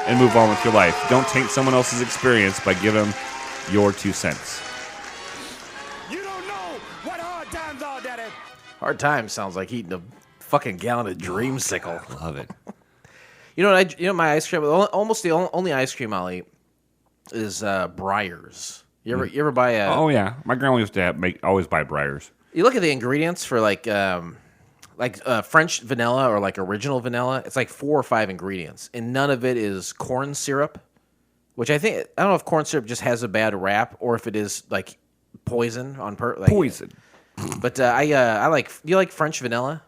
and move on with your life. Don't taint someone else's experience by giving them your 2 cents. You don't know what hard times are, Daddy. Hard Times sounds like eating a fucking gallon of Dreamsicle. Love it. You know my ice cream. Almost the only ice cream I'll eat is Breyers. You ever buy a? Oh yeah, my grandma used to always buy Breyers. You look at the ingredients for like French vanilla or like original vanilla. It's like 4 or 5 ingredients, and none of it is corn syrup. Which I don't know if corn syrup just has a bad rap or if it is like poison on purpose. Poison. But I like. Do you like French vanilla?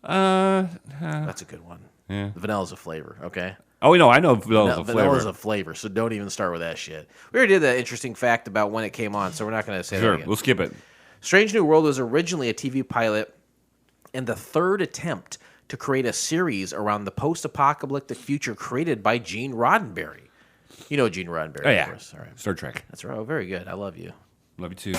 That's a good one. Yeah. The vanilla's a flavor. Okay. Oh no, I know vanilla's a flavor. Vanilla's a flavor, so don't even start with that shit. We already did that interesting fact about when it came on, so we're not going to say that again. We'll skip it. Strange New World was originally a TV pilot and the third attempt to create a series around the post-apocalyptic future created by Gene Roddenberry. You know Gene Roddenberry, Oh yeah. of course. All right. Star Trek. That's right. Oh, very good. I love you. Love you too.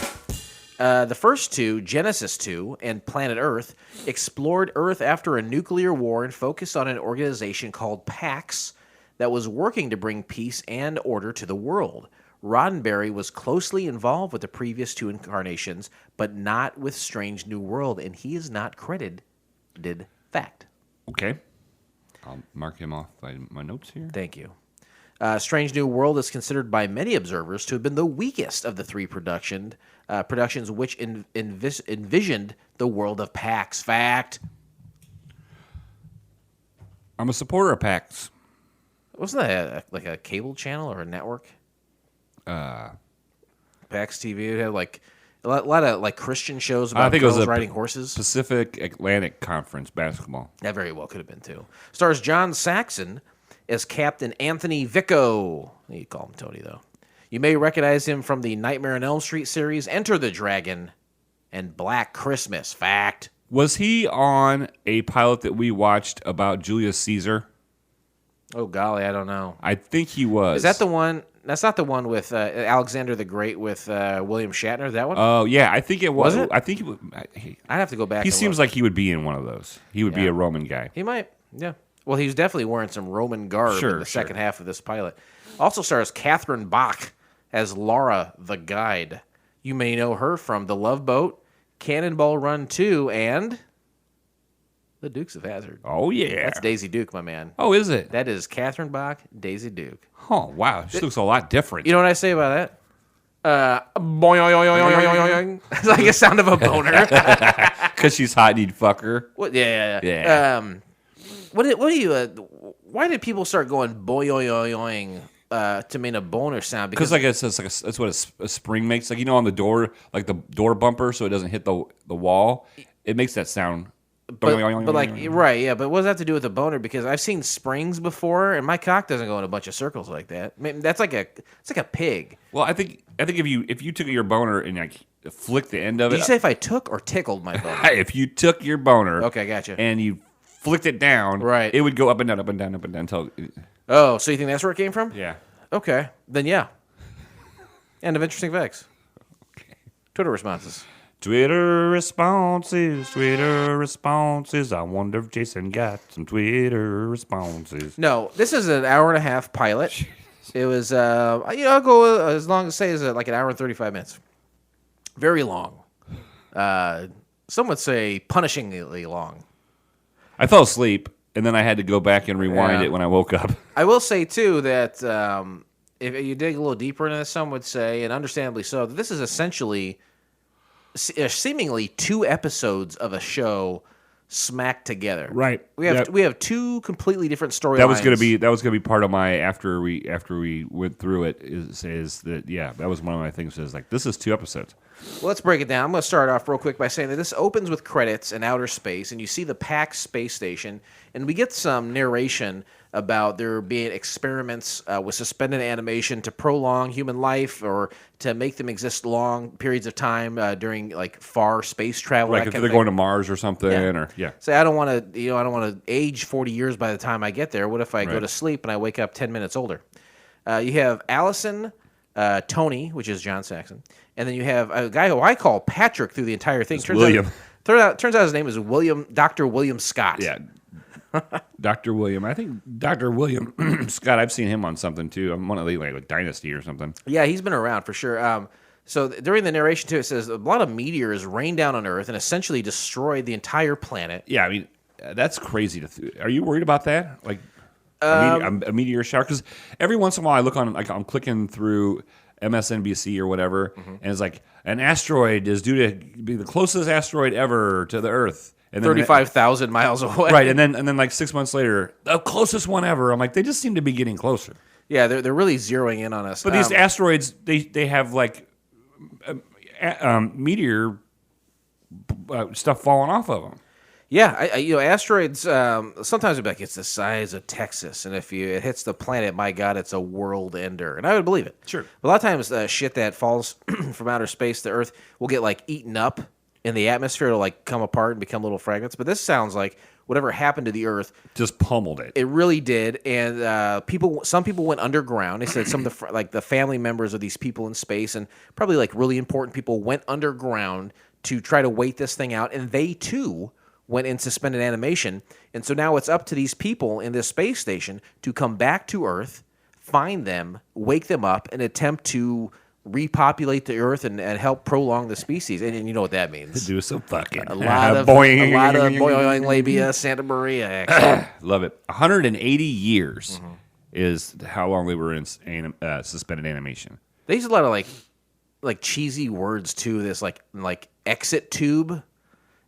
The first two, Genesis 2 and Planet Earth, explored Earth after a nuclear war and focused on an organization called PAX that was working to bring peace and order to the world. Roddenberry was closely involved with the previous 2 incarnations, but not with Strange New World, and he is not credited. Fact. Okay. I'll mark him off by my notes here. Thank you. Strange New World is considered by many observers to have been the weakest of the 3 productions which envisioned the world of PAX. Fact. I'm a supporter of PAX. Wasn't that like a cable channel or a network? PAX TV. It had like a lot of like Christian shows about girls riding horses. Pacific Atlantic Conference basketball. That very well could have been too. Stars John Saxon as Captain Anthony Vicco. You call him Tony though. You may recognize him from the Nightmare on Elm Street series, Enter the Dragon, and Black Christmas. Fact. Was he on a pilot that we watched about Julius Caesar? Oh golly, I don't know. I think he was. Is that the one? That's not the one with Alexander the Great with William Shatner. That one? Oh yeah, I think it was. Was it? I think I'd have to go back. He seems like he would be in one of those. He would be a Roman guy. He might. Yeah. Well, he's definitely wearing some Roman garb in the second half of this pilot. Also stars Catherine Bach as Laura the Guide. You may know her from The Love Boat, Cannonball Run 2, and The Dukes of Hazzard. Oh yeah, That's Daisy Duke, my man. Oh, is it? That is Catherine Bach, Daisy Duke. Oh wow, she looks a lot different. You know what I say about that? Boing. It's like a sound of a boner. Because she's hot and you'd fuck her. What? Yeah. What do you? Why did people start going boing to mean a boner sound? Because like it's that's what a spring makes. Like on the door, like the door bumper, so it doesn't hit the wall. It makes that sound. But like right, yeah. But what does that have to do with a boner? Because I've seen springs before, and my cock doesn't go in a bunch of circles like that. I mean, it's like a pig. Well, I think if you took your boner and like flicked the end of it. Did you say if I took or tickled my boner? If you took your boner, okay, gotcha, and you flicked it down, right, it would go up and down, up and down, up and down until. Oh, so you think that's where it came from? Yeah. Okay, then yeah. End of interesting facts. Okay. Twitter responses. Twitter responses. I wonder if Jason got some Twitter responses. No, this is an hour and a half pilot. Jeez. It was, I'll go as long as say is like an hour and 35 minutes. Very long. Some would say punishingly long. I fell asleep, and then I had to go back and rewind it when I woke up. I will say, too, that if you dig a little deeper into this, some would say, and understandably so, that this is essentially seemingly 2 episodes of a show smacked together. Right. We have 2 completely different storylines. That was gonna be part of my after we went through it is that that was one of my things is like this is 2 episodes. Well, let's break it down. I'm going to start off real quick by saying that this opens with credits in outer space, and you see the PAX space station, and we get some narration about there being experiments with suspended animation to prolong human life or to make them exist long periods of time during like far space travel. Like if they're going to Mars or something, Say I don't want to age 40 years by the time I get there. What if I go to sleep and I wake up 10 minutes older? You have Allison, Tony, which is John Saxon, and then you have a guy who I call Patrick through the entire thing. Turns out his name is Dr. William Scott. Yeah. Dr. William. I think Dr. William Scott, I've seen him on something too. I'm one of the like Dynasty or something. Yeah, he's been around for sure. So during the narration too, it says a lot of meteors rained down on Earth and essentially destroyed the entire planet. Yeah, I mean that's crazy. Are you worried about that? Like a meteor shower? Because every once in a while I look on, like I'm clicking through MSNBC or whatever, and it's like an asteroid is due to be the closest asteroid ever to the Earth. And 35,000 miles away. Right, and then like 6 months later, the closest one ever. I'm like, they just seem to be getting closer. Yeah, they're really zeroing in on us. But these asteroids, they have like meteor stuff falling off of them. Yeah, asteroids. Sometimes it'll be like it's the size of Texas, and if it hits the planet, my God, it's a world ender, and I would believe it. Sure. But a lot of times, shit that falls from outer space to Earth will get like eaten up in the atmosphere. It'll like come apart and become little fragments. But this sounds like whatever happened to the Earth just pummeled it. It really did, and some people went underground. They said some of the family members of these people in space, and probably like really important people, went underground to try to wait this thing out, and they too went in suspended animation. And so now it's up to these people in this space station to come back to Earth, find them, wake them up, and attempt to repopulate the Earth and help prolong the species. And you know what that means. Do some fucking. A lot of boing labia, Santa Maria action. Love it. 180 years is how long they were in suspended animation. They use a lot of like cheesy words too. This like exit tube.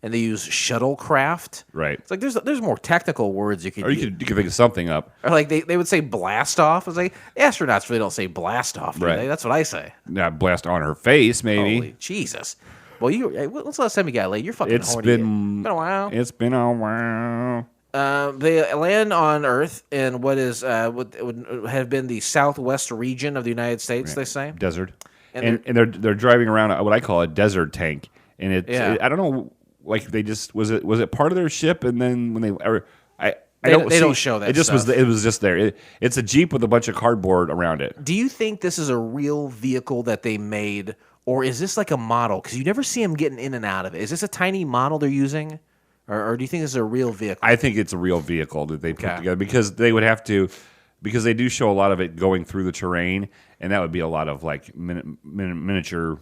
And they use shuttlecraft. Right. It's like there's more technical words you could use. You could think of something up. Or like they would say blast off. It's like astronauts really don't say blast off, do they? That's what I say. Yeah, blast on her face, maybe. Holy Jesus. Well, when's the last time you got laid? You're fucking horny. It's been a while. It's been a while. They land on Earth in what would have been the southwest region of the United States, they say. Desert. And they're driving around what I call a desert tank. And I don't know. Like they just was it part of their ship, and then when they don't show that. It was just there. It's a Jeep with a bunch of cardboard around it. Do you think this is a real vehicle that they made, or is this like a model? Because you never see them getting in and out of it. Is this a tiny model they're using, or do you think this is a real vehicle? I think it's a real vehicle that they put together because they would have to, because they do show a lot of it going through the terrain, and that would be a lot of like miniature.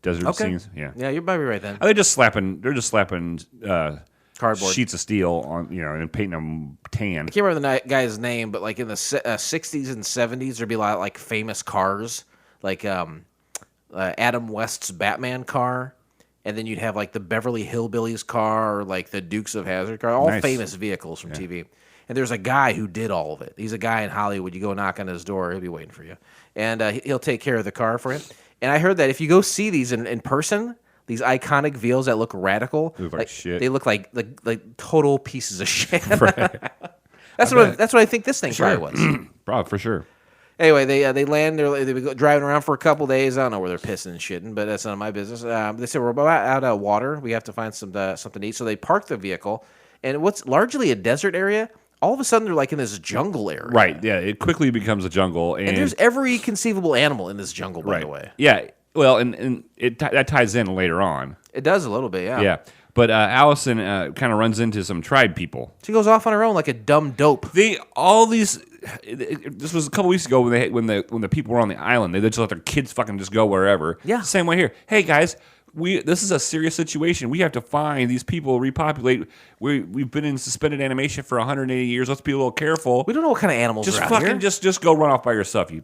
Desert scenes, yeah, you're probably right then. They're just slapping cardboard sheets of steel on, and painting them tan. I can't remember the guy's name, but like in the 60s and 70s, there'd be a lot of like famous cars, like Adam West's Batman car, and then you'd have like the Beverly Hillbillies car or like the Dukes of Hazzard car, all famous vehicles from TV. And there's a guy who did all of it. He's a guy in Hollywood. You go knock on his door, he'll be waiting for you, and he'll take care of the car for you. And I heard that if you go see these in person, these iconic vehicles that look radical, they look like shit. They look like total pieces of shit. Right. That's what I think this thing probably was. Probably for sure. Anyway, they land. They've been driving around for a couple days. I don't know where they're pissing and shitting, but that's none of my business. They said we're about out of water. We have to find something to eat. So they park the vehicle, and what's largely a desert area. All of a sudden, they're like in this jungle area. Right, yeah. It quickly becomes a jungle. And there's every conceivable animal in this jungle, by the way. Yeah, well, and that ties in later on. It does a little bit, yeah. Yeah, but Allison kind of runs into some tribe people. She goes off on her own like a dumb dope. This was a couple weeks ago when the people were on the island. They just let their kids fucking just go wherever. Yeah. Same way here. Hey, guys. This is a serious situation. We have to find these people, repopulate. We've been in suspended animation for 180 years. Let's be a little careful. We don't know what kind of animals just are out fucking here. Just go run off by yourself. We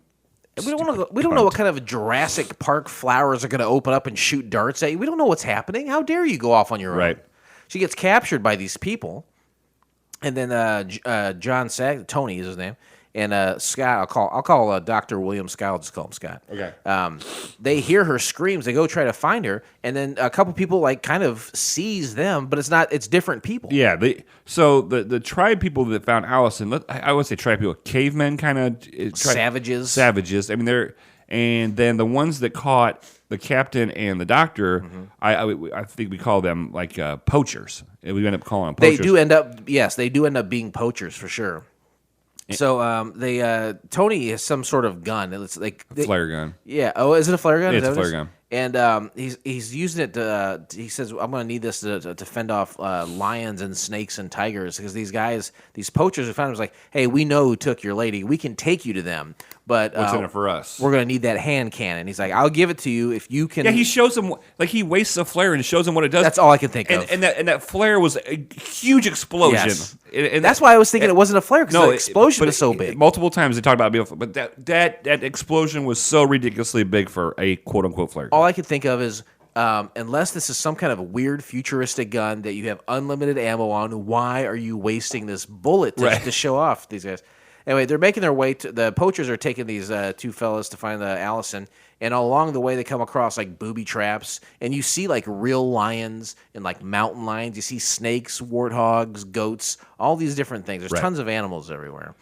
don't know what kind of Jurassic Park flowers are going to open up and shoot darts at you. We don't know what's happening. How dare you go off on your own? Right. She gets captured by these people, and then John Tony is his name. And Scott, I'll call Dr. William Scott. I'll just call him Scott. Okay. They hear her screams. They go try to find her, and then a couple people like kind of seize them, but it's not. It's different people. Yeah. So the tribe people that found Allison, I would say tribe people, cavemen kind of savages. Savages. I mean, and then the ones that caught the captain and the doctor, I think we call them like poachers. We end up calling them poachers. They do end up being poachers for sure. So Tony has some sort of gun. It's like flare gun. Yeah. Oh, is it a flare gun? It's a flare gun. And he's using it to. He says, "I'm going to need this to fend off lions and snakes and tigers because these poachers who found him was like, hey, we know who took your lady. We can take you to them, but what's in it for us? We're going to need that hand cannon. He's like, I'll give it to you if you can. Yeah, he shows him like he wastes a flare and shows him what it does. That's all I can think of. And that flare was a huge explosion. Yes. And that's why I was thinking it wasn't a flare because the explosion was so big. Multiple times they talked about it, but that explosion was so ridiculously big for a quote unquote flare. All I could think of is. Unless this is some kind of weird futuristic gun that you have unlimited ammo on, why are you wasting this bullet to show off these guys? Anyway, they're making their way to the poachers are taking these two fellas to find Allison, and along the way they come across like booby traps, and you see like real lions and like mountain lions. You see snakes, warthogs, goats, all these different things. There's tons of animals everywhere,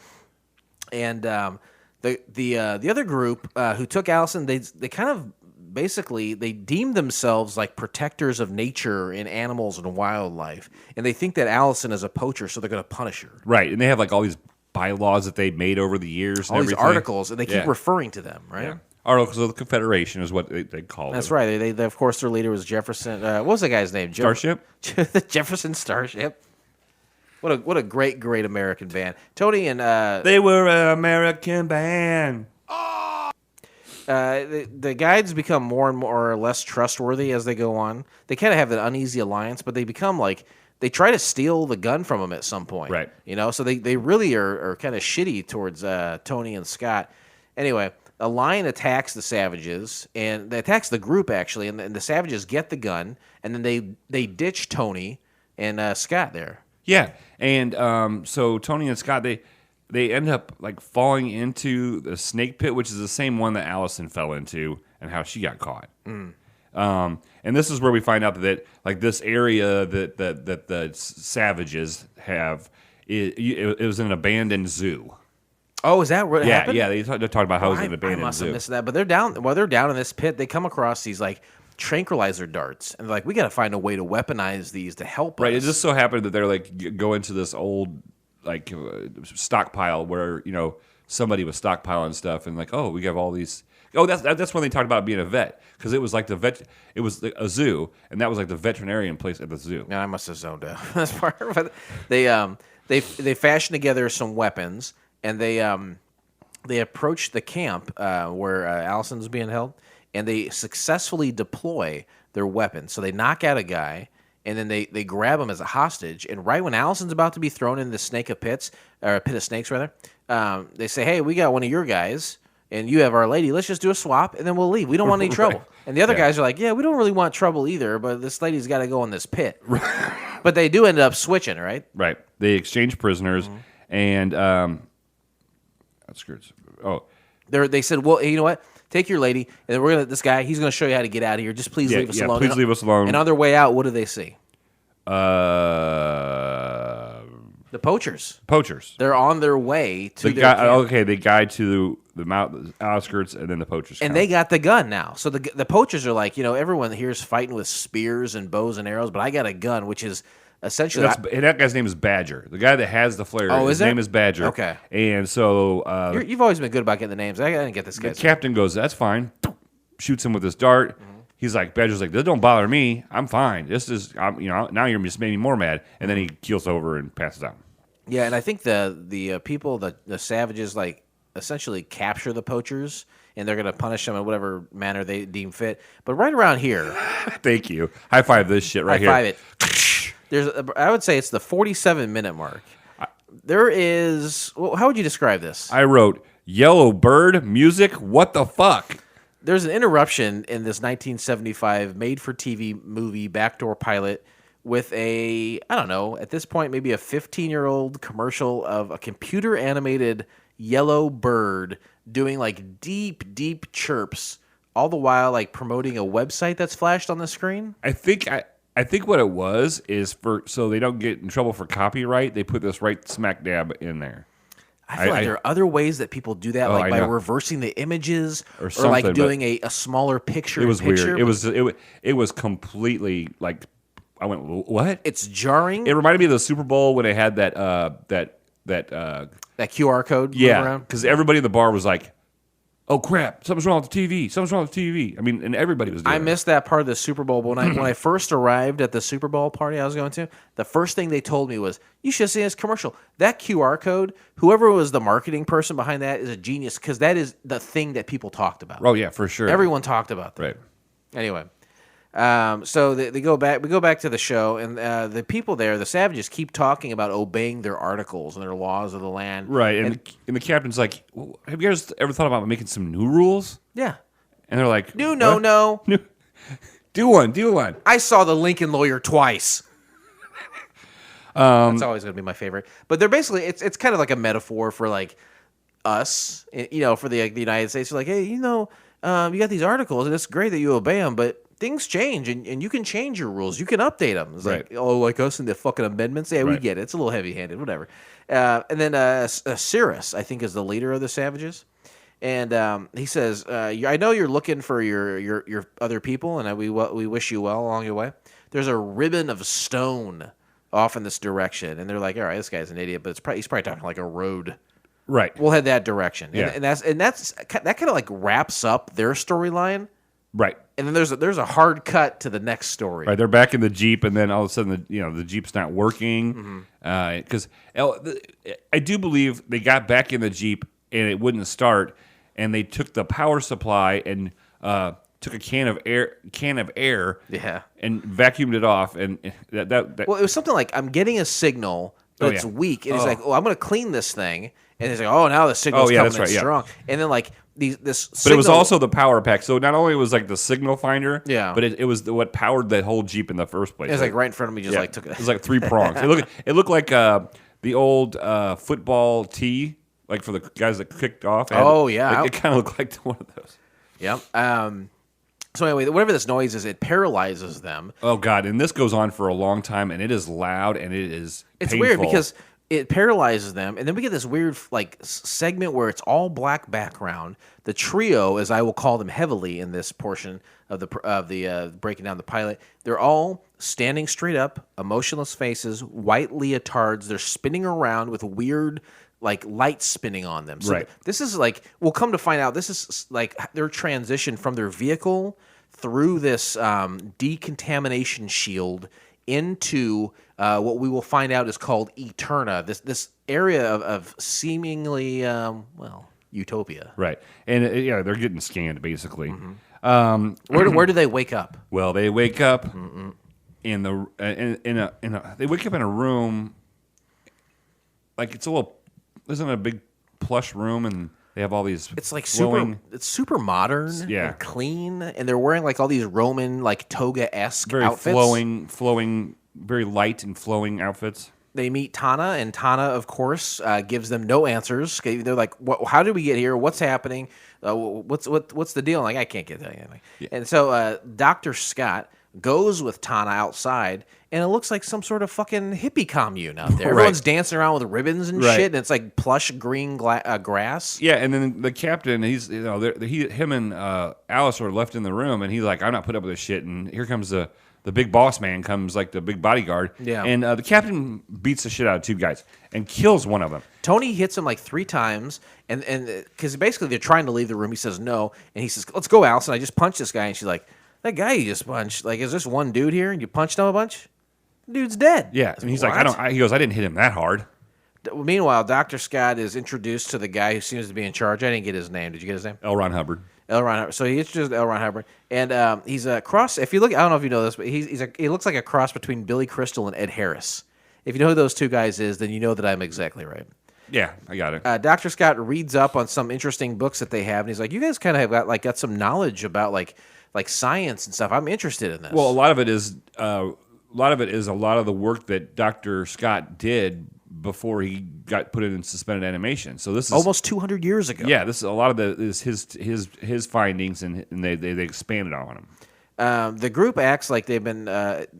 and the other group who took Allison, they kind of. Basically, they deem themselves like protectors of nature and animals and wildlife, and they think that Allison is a poacher, so they're going to punish her. Right, and they have like all these bylaws that they've made over the years. All and these articles, and they keep referring to them, right? Yeah. Articles of the Confederation is what they call That's them. right. They of course, their leader was Jefferson. What was the guy's name? Starship? The Jefferson Starship. What a great American band. Tony and... they were an American band. The guides become more and more or less trustworthy as they go on. They kind of have an uneasy alliance, but they become like they try to steal the gun from them at some point. Right. So they really are kind of shitty towards Tony and Scott. Anyway, a lion attacks the savages, and they attacks the group actually, and the savages get the gun, and then they ditch Tony and Scott there. Yeah, and so Tony and Scott they end up like falling into the snake pit, which is the same one that Allison fell into, and how she got caught. And this is where we find out that like this area that the savages have, it was an abandoned zoo. Oh, is that what happened? Yeah. They talk about how it was an abandoned zoo. I must have missed that. But they're down in this pit. They come across these like tranquilizer darts, and they're like, we got to find a way to weaponize these to help us. Right. It just so happened that they're like go into this old like stockpile where somebody was stockpiling stuff, and like, oh, we have all these. Oh, that's when they talked about being a vet, because it was like it was a zoo, and that was like the veterinarian place at the zoo. Yeah, I must have zoned out this part. But they fashion together some weapons, and they approach the camp where Allison's being held, and they successfully deploy their weapons. So they knock out a guy, and then they grab him as a hostage. And right when Allison's about to be thrown in the snake of pits, or a pit of snakes rather, they say, "Hey, we got one of your guys, and you have our lady. Let's just do a swap, and then we'll leave. We don't want any trouble." And the other guys are like, "Yeah, we don't really want trouble either, but this lady's got to go in this pit." But they do end up switching, right? Right. They exchange prisoners, and they said, "Well, you know what? Take your lady, and then this guy. He's gonna show you how to get out of here. Just please leave us alone. Please leave us alone." And on their way out, what do they see? The poachers. They're on their way to their camp. Okay, they guide to the outskirts, and then the poachers come. And they got the gun now. So the poachers are like, everyone here is fighting with spears and bows and arrows, but I got a gun, which is essentially... And that guy's name is Badger. The guy that has the flare, his name is Badger. Okay. And so... You've always been good about getting the names. I didn't get this guy. The captain goes, "That's fine." Shoots him with his dart. He's like, Badger's like, "This don't bother me. I'm fine. This is, now you're just made me more mad." And then he keels over and passes out. Yeah, and I think the people, the savages, like essentially capture the poachers, and they're going to punish them in whatever manner they deem fit. But right around here, thank you. High five this shit right here. High five it. I would say it's the 47-minute mark. There is. Well, how would you describe this? I wrote "Yellow Bird music." What the fuck? There's an interruption in this 1975 made-for-TV movie backdoor pilot with I don't know, at this point, maybe a 15-year-old commercial of a computer-animated yellow bird doing like deep, deep chirps, all the while like promoting a website that's flashed on the screen. I think what it was is so they don't get in trouble for copyright, they put this right smack dab in there. I feel like there are other ways that people do that, like by reversing the images or like doing a smaller picture. It was weird. It was completely like, I went, what? It's jarring. It reminded me of the Super Bowl when they had that that QR code. Yeah, because everybody in the bar was like, oh crap, something's wrong with the TV. Something's wrong with the TV. I mean, and everybody was doing I it. missed that part of the Super Bowl. But when I first arrived at the Super Bowl party I was going to, the first thing they told me was, you should have seen this commercial. That QR code, whoever was the marketing person behind that is a genius because that is the thing that people talked about. Oh, yeah, for sure. Everyone talked about that. Right. Anyway, so they go back. We go back to the show, and the people there, the savages, keep talking about obeying their articles and their laws of the land. Right, and the captain's like, well, have you guys ever thought about making some new rules? Yeah. And they're like, No. Do one. I saw the Lincoln Lawyer twice. That's always going to be my favorite. But they're basically, it's kind of like a metaphor for like us, for the United States. They're like, hey, you got these articles, and it's great that you obey them, but things change, and you can change your rules. You can update them. It's right. like, like us in the fucking amendments. Yeah, we right. get it. It's a little heavy-handed, whatever. And then Cyrus, I think, is the leader of the savages. And he says, I know you're looking for your other people, and we wish you well along your way. There's a ribbon of stone off in this direction. And they're like, all right, this guy's an idiot, but he's probably talking like a road. Right. We'll head that direction. Yeah. And that kind of like wraps up their storyline. Right. And then there's a hard cut to the next story. Right, they're back in the Jeep, and then all of a sudden, the Jeep's not working. Because I do believe they got back in the Jeep, and it wouldn't start, and they took the power supply and took a can of air, Yeah. and vacuumed it off, and that. Well, it was something like, I'm getting a signal, but it's weak, and he's like, I'm going to clean this thing, and he's like, now the signal's coming in strong, and then like. But it was also the power pack. So not only was like the signal finder, but it was what powered that whole Jeep in the first place. It was like right in front of me, just like took it. It was like 3 prongs. It looked like the old football tee, like for the guys that kicked off. It kind of looked like one of those. Yep. So anyway, whatever this noise is, it paralyzes them. Oh God! And this goes on for a long time, and it is loud, and it is. It's painful. weird because it paralyzes them, and then we get this weird like segment where it's all black background. The trio, as I will call them heavily in this portion of the breaking down the pilot, they're all standing straight up, emotionless faces, white leotards. They're spinning around with weird like lights spinning on them. So right. This is like, we'll come to find out, this is like their transition from their vehicle through this decontamination shield into what we will find out is called Eterna, this area of seemingly, utopia. Right. And, they're getting scanned, basically. Mm-hmm. Where do they wake up? Well, they wake up in they wake up in a room, like isn't it a big plush room, and they have all these. It's like flowing, super modern, and clean, and they're wearing like all these Roman like toga-esque outfits, flowing, very light and flowing outfits. They meet Tana, and Tana, of course, gives them no answers. They're like, "How did we get here? What's happening? What's the deal?" I'm like, I can't get that. Yeah. And so Dr. Scott goes with Tana outside, and it looks like some sort of fucking hippie commune out there. Everyone's dancing around with ribbons and shit, and it's like plush green grass. Yeah, and then the captain, him and Alice are left in the room, and he's like, I'm not putting up with this shit. And here comes the big boss man, comes like the big bodyguard. Yeah. And the captain beats the shit out of 2 guys and kills one of them. Tony hits him like 3 times, and because basically they're trying to leave the room. He says no, and he says, let's go, Alice. And I just punched this guy, and she's like, that guy you just punched, like, is this one dude here, and you punched him a bunch? Dude's dead. Yeah, and he's like, he goes, I didn't hit him that hard. Meanwhile, Dr. Scott is introduced to the guy who seems to be in charge. I didn't get his name. Did you get his name? L. Ron Hubbard. So he introduced L. Ron Hubbard, and he's a cross. If you look, I don't know if you know this, but he looks like a cross between Billy Crystal and Ed Harris. If you know who those 2 guys is, then you know that I'm exactly right. Yeah, I got it. Dr. Scott reads up on some interesting books that they have, and he's like, you guys kind of have got some knowledge about like science and stuff. I'm interested in this. Well, a lot of it is a lot of the work that Dr. Scott did before he got put in suspended animation. So this is almost 200 years ago. Yeah, this is a lot of is his findings, and they expanded on them. The group acts like they've been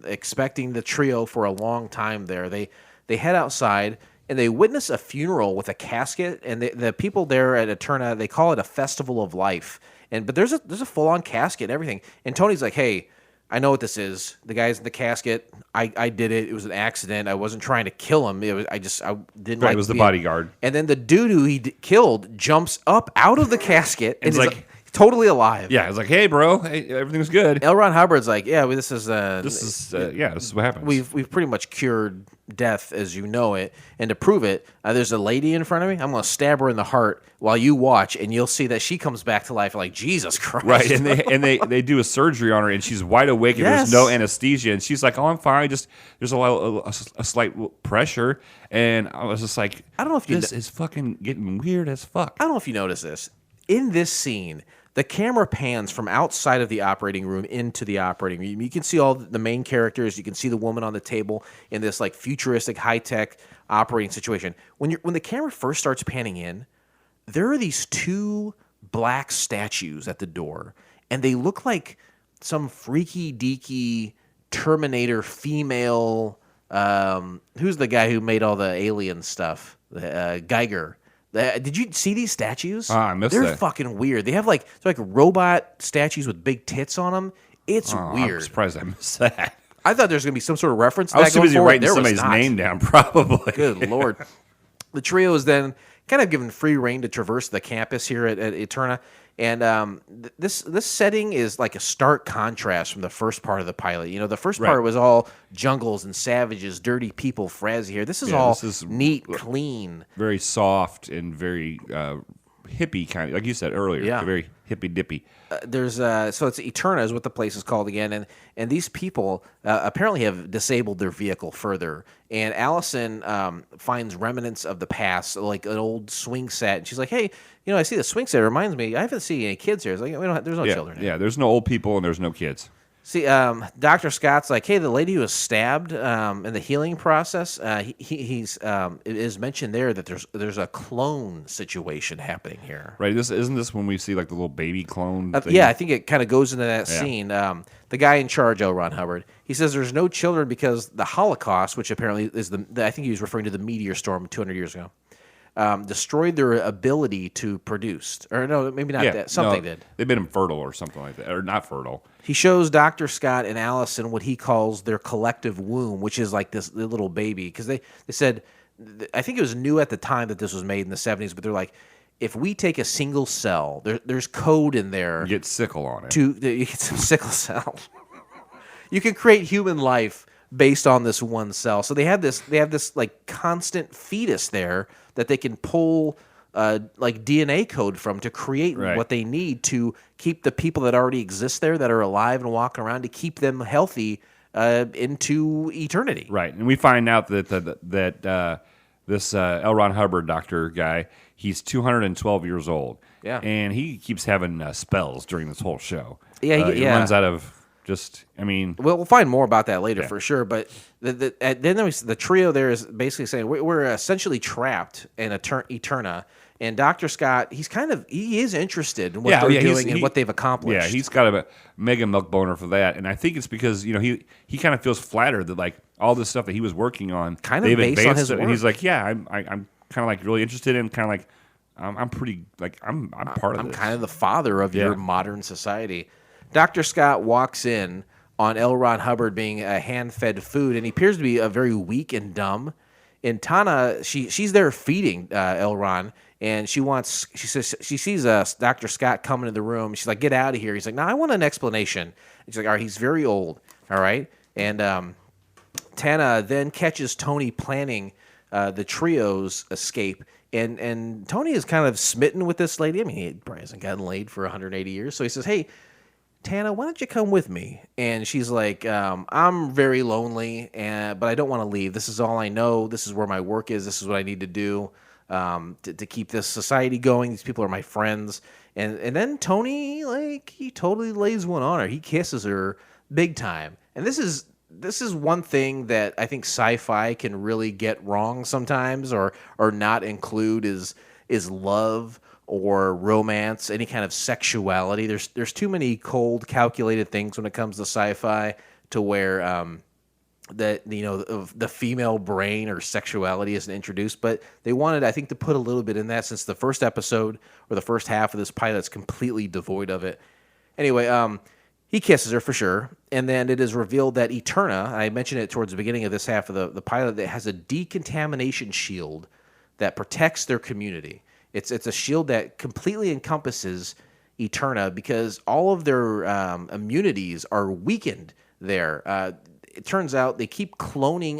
expecting the trio for a long time. There, they head outside and they witness a funeral with a casket, and the people there at Eterna, they call it a festival of life. But there's a full on casket and everything. And Tony's like, hey, I know what this is. The guy's in the casket. I did it. It was an accident. I wasn't trying to kill him. I didn't like it was the bodyguard. And then the dude who he killed jumps up out of the casket and is like totally alive. Yeah, it's like, hey, bro, hey, everything's good. L. Ron Hubbard's like, yeah, this is this is what happens. We've pretty much cured death as you know it, and to prove it, there's a lady in front of me. I'm going to stab her in the heart while you watch, and you'll see that she comes back to life. Like, Jesus Christ, right? And they do a surgery on her, and she's wide awake, and there's no anesthesia, and she's like, oh, I'm fine. Just there's a slight pressure, and I was just like, I don't know if this is fucking getting weird as fuck. I don't know if you notice this in this scene. The camera pans from outside of the operating room into the operating room. You can see all the main characters. You can see the woman on the table in this like futuristic, high-tech operating situation. When the camera first starts panning in, there are these two black statues at the door, and they look like some freaky-deaky Terminator female. Who's the guy who made all the alien stuff? Geiger. Did you see these statues? I missed They're that. fucking weird. They have they're like robot statues with big tits on them. It's weird. I'm surprised I missed that. I thought there was going to be some sort of reference to I was that too going busy forward. writing There was somebody's not. name down, probably. Good Lord. The trio is then kind of given free reign to traverse the campus here at Eterna. And this setting is like a stark contrast from the first part of the pilot. You know, the first part was all jungles and savages, dirty people, frazzy here. This is neat, clean. Very soft and very hippie kind of, like you said earlier. Yeah. Very hippy-dippy. So it's Eterna is what the place is called again, and these people apparently have disabled their vehicle further. And Allison finds remnants of the past, like an old swing set, and she's like, "Hey, I see the swing set. It reminds me, I haven't seen any kids here." It's like there's no children here. Yeah, there's no old people and there's no kids. See, Dr. Scott's like, hey, the lady who was stabbed in the healing process, it is mentioned there that there's a clone situation happening here. Right, isn't this when we see like the little baby clone thing? Yeah, I think it kind of goes into that scene. The guy in charge, L. Ron Hubbard, he says there's no children because the Holocaust, which apparently is I think he was referring to the meteor storm 200 years ago, destroyed their ability to produce. Or no, maybe not that. Something did. They made them fertile or something like that. Or not fertile. He shows Dr. Scott and Allison what he calls their collective womb, which is like this little baby. Because they said, I think it was new at the time that this was made in the 70s, but they're like, if we take a single cell, there's code in there. You get sickle on it. You get some sickle cell. You can create human life based on this one cell. So they have this like constant fetus there that they can pull like DNA code from to create what they need to keep the people that already exist there that are alive and walking around, to keep them healthy into eternity. Right, and we find out that this L. Ron Hubbard doctor guy, he's 212 years old. Yeah, and he keeps having spells during this whole show. Yeah, he runs out of. We'll find more about that later for sure. But then the trio there is basically saying we're essentially trapped in Eterna, and Dr. Scott, he is interested in what they're doing and what they've accomplished. Yeah, he's got a mega milk boner for that, and I think it's because he kind of feels flattered that like all this stuff that he was working on, they've based on his it, work. And he's like, yeah, I'm kind of like really interested in, kind of like I'm pretty like I'm part of this. I'm kind of the father of your modern society. Dr. Scott walks in on L. Ron Hubbard being hand-fed food, and he appears to be very weak and dumb. And Tana, she's there feeding L. Ron, and she says she sees Dr. Scott coming into the room. She's like, "Get out of here!" He's like, "No, I want an explanation." And she's like, "All right, he's very old, all right." And Tana then catches Tony planning the trio's escape. And Tony is kind of smitten with this lady. I mean, he probably hasn't gotten laid for 180 years. So he says, "Hey, Tana, why don't you come with me?" And she's like, "I'm very lonely, but I don't want to leave. This is all I know. This is where my work is. This is what I need to do to keep this society going. These people are my friends." And then Tony, he totally lays one on her. He kisses her big time. And this is one thing that I think sci-fi can really get wrong sometimes, or not include is love or romance, any kind of sexuality. There's too many cold, calculated things when it comes to sci-fi to where the female brain or sexuality isn't introduced. But they wanted, I think, to put a little bit in that, since the first episode or the first half of this pilot's completely devoid of it. Anyway, He kisses her for sure, and then it is revealed that Eterna, I mentioned it towards the beginning of this half of the pilot, that has a decontamination shield that protects their community. It's a shield that completely encompasses Eterna because all of their immunities are weakened there. It turns out they keep cloning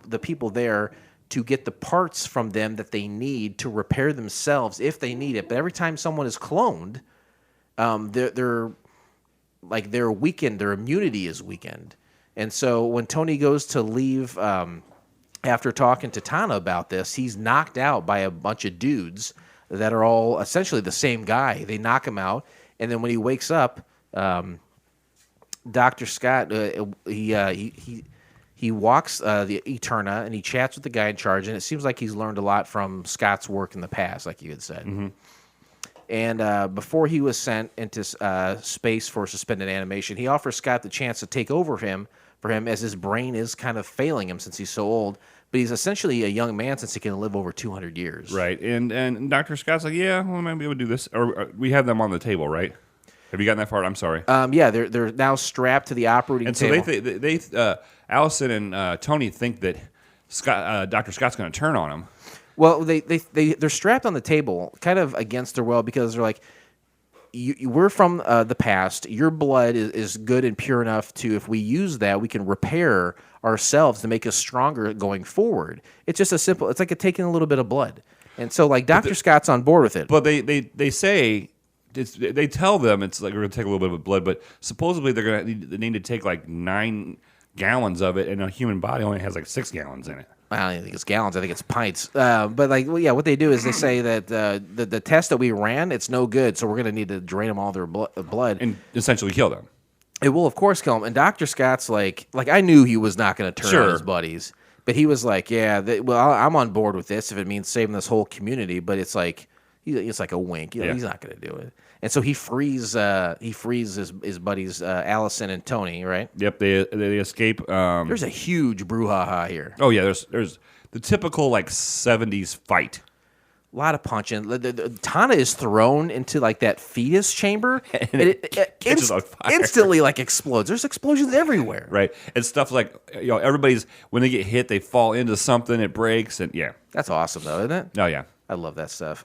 the people there to get the parts from them that they need to repair themselves if they need it. But every time someone is cloned, they're weakened. Their immunity is weakened. And so when Tony goes to leave after talking to Tana about this, he's knocked out by a bunch of dudes that are all essentially the same guy. They knock him out, and then when he wakes up, Dr. Scott he walks the Eterna and he chats with the guy in charge, and it seems like he's learned a lot from Scott's work in the past, like you had said. Mm-hmm. And before he was sent into space for suspended animation, he offers Scott the chance to take over for him as his brain is kind of failing him since he's so old. But he's essentially a young man since he can live over 200 years. Right. And Dr. Scott's like, yeah, well, I might be able to do this. Or we have them on the table, right? Have you gotten that far? I'm sorry. Yeah, they're now strapped to the operating table. And so they Allison and Tony think that Dr. Scott's going to turn on him. Well, they're strapped on the table, kind of against their will, because they're like, we're from the past. Your blood is good and pure enough to, if we use that, we can repair ourselves to make us stronger going forward. It's just it's like taking a little bit of blood. And so, like, Dr. Scott's on board with it. But they say, they tell them it's like we're going to take a little bit of blood, but supposedly they need to take like 9 gallons of it, and a human body only has like 6 gallons in it. I don't think it's gallons. I think it's pints. But like, well, yeah, what they do is they say that the test that we ran, it's no good, so we're going to need to drain them all their blood and essentially kill them. It will, of course, kill them. And Dr. Scott's like I knew he was not going to turn on his buddies, but he was like, yeah, I'm on board with this if it means saving this whole community. But it's like it's like a wink. He's not going to do it. And so he frees his buddies Allison and Tony, right? Yep, they escape. There's a huge brouhaha here. Oh yeah, there's the typical like 70s fight. A lot of punching. Tana is thrown into like that fetus chamber, and it instantly like explodes. There's explosions everywhere. Right, and stuff like everybody's when they get hit, they fall into something, it breaks, and yeah, that's awesome though, isn't it? Oh yeah, I love that stuff.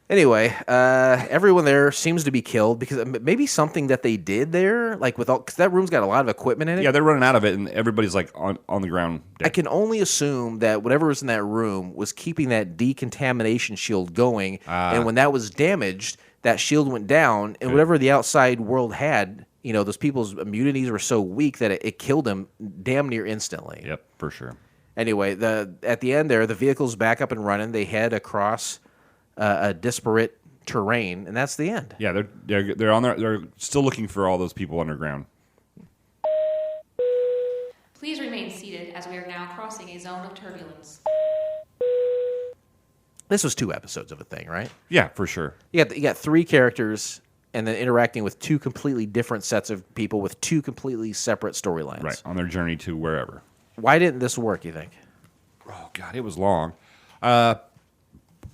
Anyway, everyone there seems to be killed because maybe something that they did there, like because that room's got a lot of equipment in it. Yeah, they're running out of it, and everybody's like on the ground dead. I can only assume that whatever was in that room was keeping that decontamination shield going, and when that was damaged, that shield went down, and whatever the outside world had, those people's immunities were so weak that it killed them damn near instantly. Yep, for sure. Anyway, at the end there, the vehicle's back up and running. They head across a disparate terrain, and that's the end. Yeah, they're on there. They're still looking for all those people underground. Please remain seated as we are now crossing a zone of turbulence. This was 2 episodes of a thing, right? Yeah, for sure. You got 3 characters, and then interacting with 2 completely different sets of people with 2 completely separate storylines. Right, on their journey to wherever. Why didn't this work, you think? Oh God, it was long.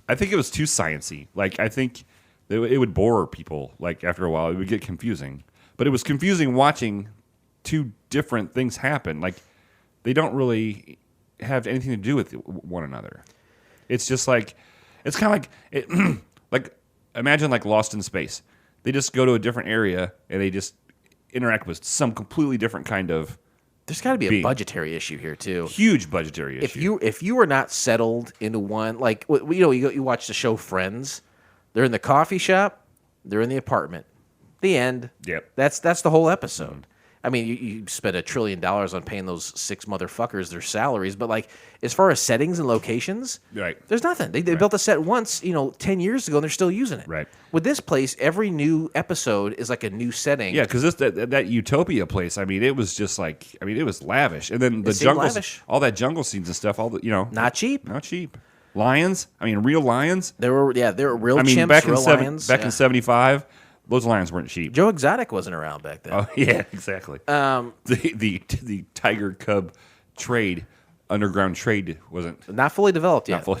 I think it was too sciencey. Like, I think it would bore people. Like, after a while, it would get confusing. But it was confusing watching 2 different things happen. Like, they don't really have anything to do with one another. It's just like, it's kind of like, like, imagine like Lost in Space. They just go to a different area and they just interact with some completely different kind of. There's got to be a budgetary issue here too. Huge budgetary issue. If you are not settled into one, like you watch the show Friends, they're in the coffee shop, they're in the apartment. The end. Yep. That's the whole episode. I mean, you spend $1 trillion on paying those 6 motherfuckers their salaries, but like as far as settings and locations, right? There's nothing. They built a set once, 10 years ago, and they're still using it. Right. With this place, every new episode is like a new setting. Yeah, because that Utopia place, I mean, it was just like, it was lavish, and then the jungle, all that jungle scenes and stuff, not cheap, Lions, real lions. There were real chimps, back real lions. Back in '75. Those lions weren't cheap. Joe Exotic wasn't around back then. Oh yeah, exactly. The tiger cub trade, underground trade wasn't not fully developed yet. Not fully.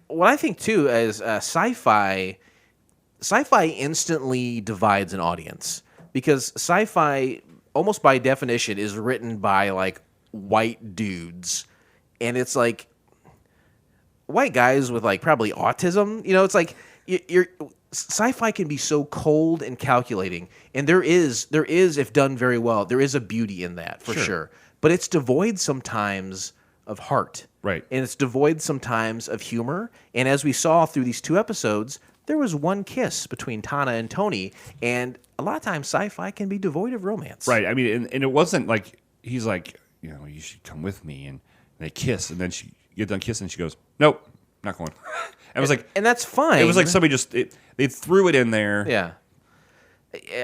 What I think too is sci-fi sci-fi instantly divides an audience because sci-fi, almost by definition, is written by like white dudes, and it's like white guys with like probably autism. You know, it's like you're sci-fi can be so cold and calculating, and there is if done very well, there is a beauty in that for sure. But it's devoid sometimes of heart, Right. And it's devoid sometimes of humor. And as we saw through these 2 episodes, there was one kiss between Tana and Tony, and a lot of times sci-fi can be devoid of romance. Right. I mean, and it wasn't like he's like, you know, you should come with me, and they kiss, and then she get done kissing, and she goes, nope, not going. I was like, And that's fine. it was like somebody just they threw it in there. Yeah.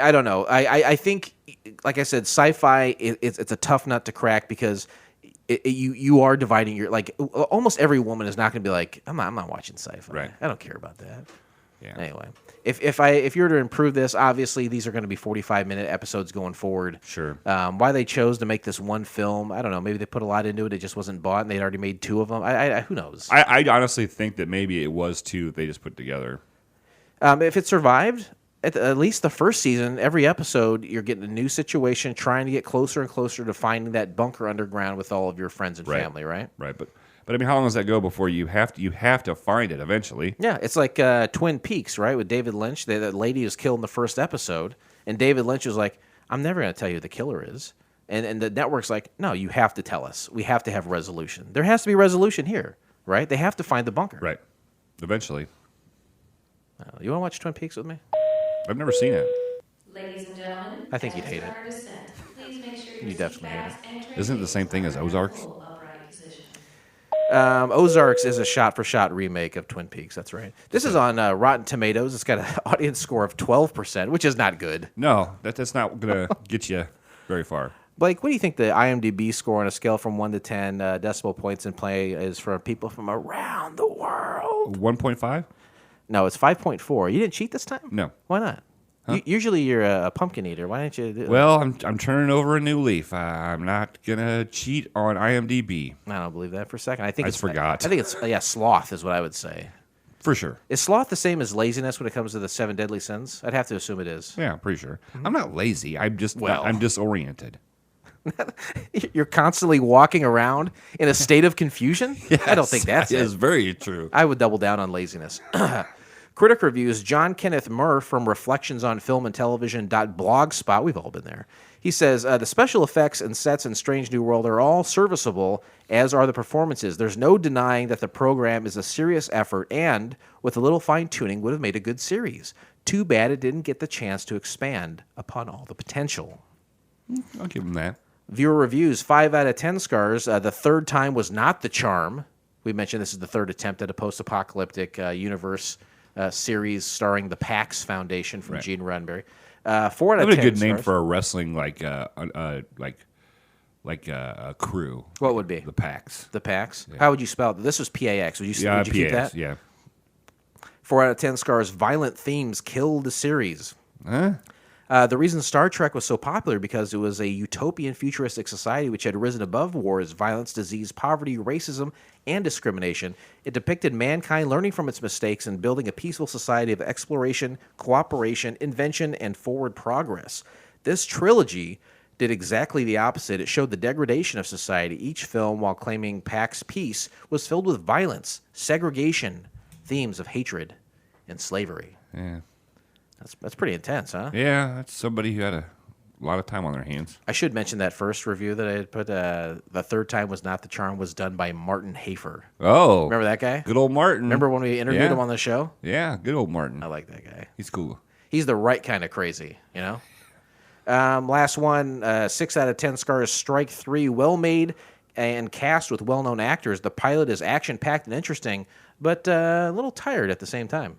I don't know. I think, like I said, sci-fi, it's a tough nut to crack because you are dividing your, like, almost every woman is not going to be like, I'm not watching sci-fi. Right. I don't care about that. Yeah. Anyway, if you were to improve this, obviously these are going to be 45-minute episodes going forward. Sure. Why they chose to make this one film, I don't know. Maybe they put a lot into it. It just wasn't bought, and they'd already made 2 of them. Who knows? I honestly think that maybe it was 2 they just put together. If it survived, at least the first season, every episode, you're getting a new situation, trying to get closer and closer to finding that bunker underground with all of your friends and family, right? Right. But I mean, how long does that go before you have to find it eventually? Yeah, it's like Twin Peaks, right? With David Lynch, that lady is killed in the first episode, and David Lynch was like, "I'm never going to tell you who the killer is," and the network's like, "No, you have to tell us. We have to have resolution. There has to be resolution here, right? They have to find the bunker." Right. Eventually. You want to watch Twin Peaks with me? I've never seen it. Ladies and gentlemen, I think you'd as hate it. our descent, please make sure your You definitely hate seatbelts and tray Isn't it the same thing as tables are in Ozarks? full upright position. Ozarks is a shot-for-shot remake of Twin Peaks. That's right. This is on Rotten Tomatoes. It's got an audience score of 12%, which is not good. No, that's not going to get you very far. Blake, what do you think the IMDb score on a scale from 1 to 10 decimal points in play is for people from around the world? 1.5? No, it's 5.4. You didn't cheat this time? No. Why not? Usually you're a pumpkin eater. Why didn't you do it? Well, I'm turning over a new leaf. I'm not going to cheat on IMDb. I don't believe that for a second. I think I it's forgot. I think it's sloth is what I would say. For sure. Is sloth the same as laziness when it comes to the 7 deadly sins? I'd have to assume it is. Yeah, I'm pretty sure. I'm not lazy. I'm just Well. I'm disoriented. You're constantly walking around in a state of confusion? I don't think that's That it. is very true. I would double down on laziness. Critic reviews John Kenneth Murr from Reflections on Film and Television.blogspot. We've all been there. He says, the special effects and sets in Strange New World are all serviceable, as are the performances. There's no denying that the program is a serious effort and, with a little fine-tuning, would have made a good series. Too bad it didn't get the chance to expand upon all the potential. I'll give him that. Viewer reviews, 5 out of 10 scars. The third time was not the charm. We mentioned this is the third attempt at a post-apocalyptic universe series starring the Pax Foundation from Gene Roddenberry. 4 out of 10 What a good name stars. for a wrestling like crew. What would be? The Pax. The Pax? How would you spell it? This was PAX. Would you keep PAX, that? yeah. 4 out of 10 scars. Violent themes killed the series. Huh? The reason Star Trek was so popular because it was a utopian futuristic society which had risen above wars, violence, disease, poverty, racism, and discrimination. It depicted mankind learning from its mistakes and building a peaceful society of exploration, cooperation, invention, and forward progress. This trilogy did exactly the opposite. It showed the degradation of society. Each film, while claiming Pax Peace, was filled with violence, segregation, themes of hatred, and slavery. Yeah. That's pretty intense, huh? Yeah, that's somebody who had a lot of time on their hands. I should mention that first review that I had put, the third time was not the charm, was done by Martin Hafer. Oh. Remember that guy? Good old Martin. Remember when we interviewed him on the show? Yeah, good old Martin. I like that guy. He's cool. He's the right kind of crazy, you know? Last one, 6 out of 10 scars, Strike 3, well-made and cast with well-known actors. The pilot is action-packed and interesting, but a little tired at the same time.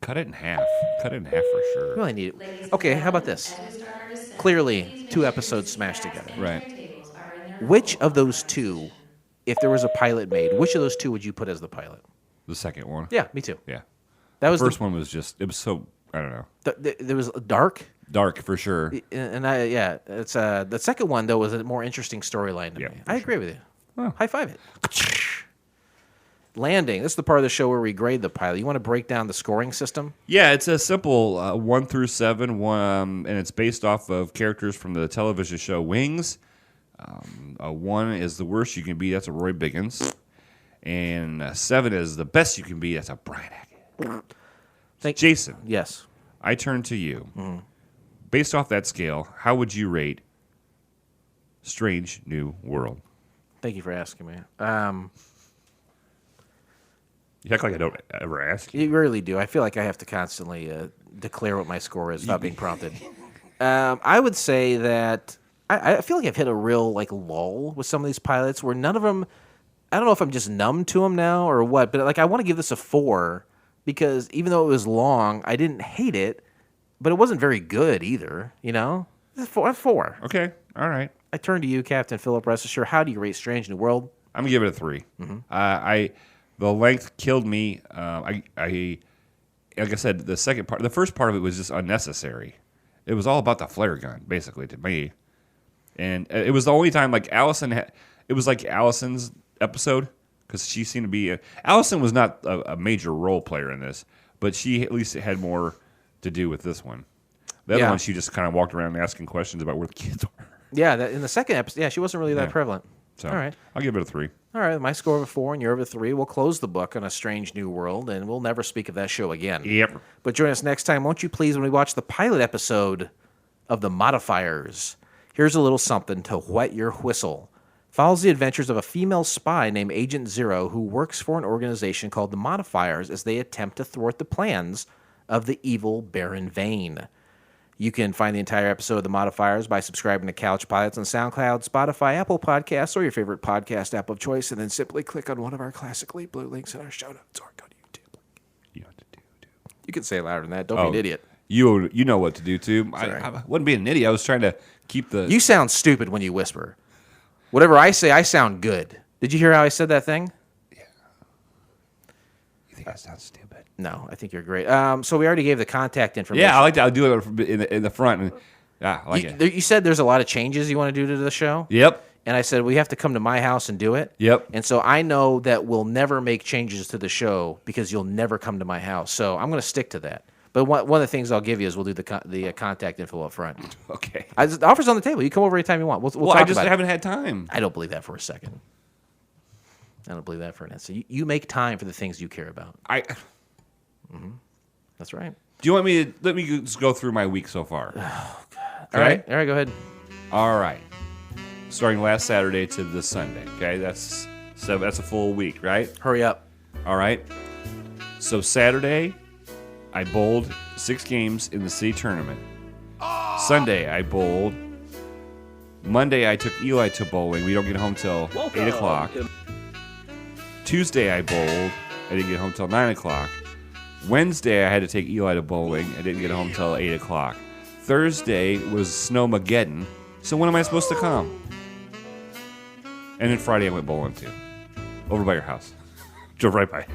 Cut it in half. Cut it in half for sure. Really need it. Okay, how about this? Clearly, 2 episodes smashed together. Right. Which of those 2, if there was a pilot made, which of those 2 would you put as the pilot? The second one. Yeah, me too. Yeah. That was the first one was just, it was so, I don't know. There was dark. Dark for sure. And it's the second one though was a more interesting storyline to me. I agree with you. Well. High five it. Landing. This is the part of the show where we grade the pilot. You want to break down the scoring system? Yeah, it's a simple 1 through 7, and it's based off of characters from the television show Wings. 1 is the worst you can be. That's a Roy Biggins. And 7 is the best you can be. That's a Brian Hackett. Jason. Yes. I turn to you. Based off that scale, how would you rate Strange New World? Thank you for asking me. You act like I don't ever ask you. You really do. I feel like I have to constantly declare what my score is without being prompted. I would say that I feel like I've hit a real lull with some of these pilots where none of them. I don't know if I'm just numb to them now or what, but I want to give this a 4 because even though it was long, I didn't hate it, but it wasn't very good either. You know, a 4. Okay, all right. I turn to you, Captain Philip. Rest assured, how do you rate Strange New World? I'm gonna give it a 3. The length killed me. Like I said, the first part of it was just unnecessary. It was all about the flare gun, basically, to me. And it was the only time Allison it was like Allison's episode because she seemed to be Allison was not a major role player in this, but she at least had more to do with this one. The other one, she just kind of walked around asking questions about where the kids were. Yeah, in the second episode, she wasn't really that prevalent. So, all right. I'll give it a 3. All right, my score of a 4 and your of a 3. We'll close the book on A Strange New World, and we'll never speak of that show again. Yep. But join us next time, won't you please, when we watch the pilot episode of The Modifiers. Here's a little something to whet your whistle. Follows the adventures of a female spy named Agent Zero who works for an organization called The Modifiers as they attempt to thwart the plans of the evil Baron Vane. You can find the entire episode of The Modifiers by subscribing to Couch Pilots on SoundCloud, Spotify, Apple Podcasts, or your favorite podcast app of choice, and then simply click on one of our classically blue links in our show notes or go to YouTube. You know what to do. You can say it louder than that. Don't be an idiot. You know what to do, too. I wasn't being an idiot. I was trying to keep the... You sound stupid when you whisper. Whatever I say, I sound good. Did you hear how I said that thing? Yeah. You think I sound stupid? No, I think you're great. So we already gave the contact information. Yeah, I like that. I'll do it in the front. And, I like it. You said there's a lot of changes you want to do to the show? Yep. And I said, we have to come to my house and do it. Yep. And so I know that we'll never make changes to the show because you'll never come to my house. So I'm going to stick to that. But one of the things I'll give you is we'll do the contact info up front. Okay. The offer's on the table. You come over anytime you want. We'll talk I just about it. haven't had time. I don't believe that for a second. I don't believe that for an instant. You make time for the things you care about. That's right. Do you want me to let me just go through my week so far? Oh, God. Okay? All right, go ahead. All right. Starting last Saturday to this Sunday. Okay, that's a full week, right? Hurry up. All right. So Saturday, I bowled 6 games in the city tournament. Sunday, I bowled. Monday, I took Eli to bowling. We don't get home till 8 o'clock. Tuesday, I bowled. I didn't get home till 9 o'clock. Wednesday, I had to take Eli to bowling. I didn't get home till 8 o'clock. Thursday was Snowmageddon. So when am I supposed to come? And then Friday, I went bowling too. Over by your house. Drove right by.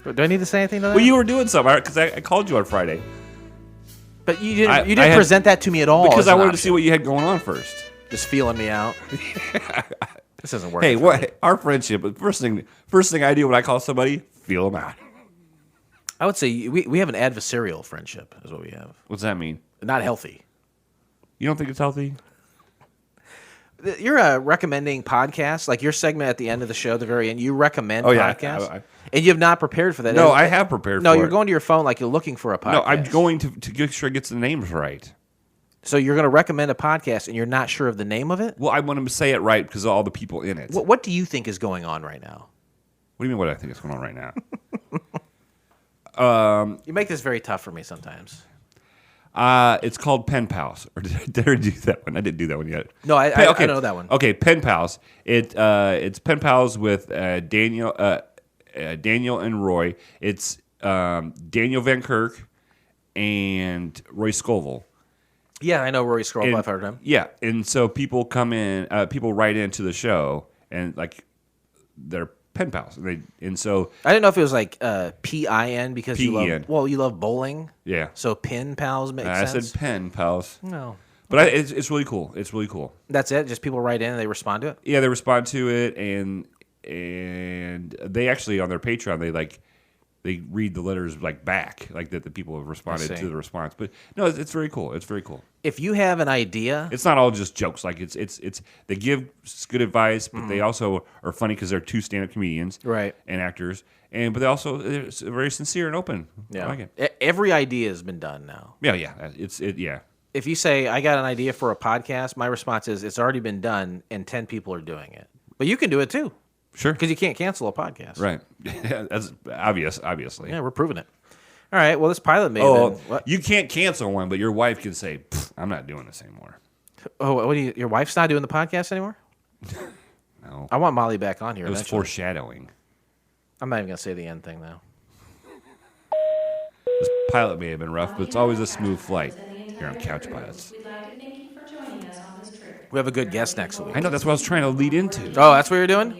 Do I need to say anything to that? Well, you were doing something because I called you on Friday. But you didn't present that to me at all. Because I wanted to see what you had going on first. Just feeling me out. This isn't working. Hey, what? Our friendship. First thing I do when I call somebody, feel them out. I would say we have an adversarial friendship, is what we have. What's that mean? Not healthy. You don't think it's healthy? You're recommending podcasts, like your segment at the end of the show, at the very end. You recommend podcasts, and you have not prepared for that. No, I have prepared. No, for you're it. going to your phone like you're looking for a podcast. No, I'm going to make sure it gets the names right. So you're going to recommend a podcast, and you're not sure of the name of it? Well, I want to say it right because of all the people in it. What do you think is going on right now? What do you mean? What I think is going on right now? You make this very tough for me sometimes. It's called Pen Pals. Or did I do that one? I didn't do that one yet. No, I know that one. Okay, Pen Pals. It's Pen Pals with Daniel and Roy. It's Daniel Van Kirk and Roy Scovel. Yeah, I know Roy Scovel. I've heard of him. Yeah, and so people people write into the show and they're pen pals. And so I didn't know if it was like PIN because PEN. you love bowling. Yeah. So pin pals makes sense. I said pen pals. No. But it's really cool. It's really cool. That's it? Just people write in and they respond to it? Yeah, they respond to it, and and they actually on their Patreon they read the letters back, that the people have responded to the response. But no, it's very cool. It's very cool. If you have an idea, it's not all just jokes. It's they give good advice, but they also are funny because they're two stand-up comedians, right, and actors, but they're very sincere and open. Yeah, I like it. Every idea has been done now. Yeah. If you say I got an idea for a podcast, my response is it's already been done, and 10 people are doing it. But you can do it too. Sure. Because you can't cancel a podcast. Right. That's obviously. Yeah, we're proving it. All right. Well, this pilot may have been... You can't cancel one, but your wife can say, I'm not doing this anymore. Oh, your wife's not doing the podcast anymore? No. I want Molly back on here. It was eventually. foreshadowing. I'm not even going to say the end thing, though. This pilot may have been rough, but it's always a smooth flight here on Couch Pilots. We'd like to thank you for joining us on this trip. We have a good guest next week. I know, that's what I was trying to lead into. Oh, that's what you're doing?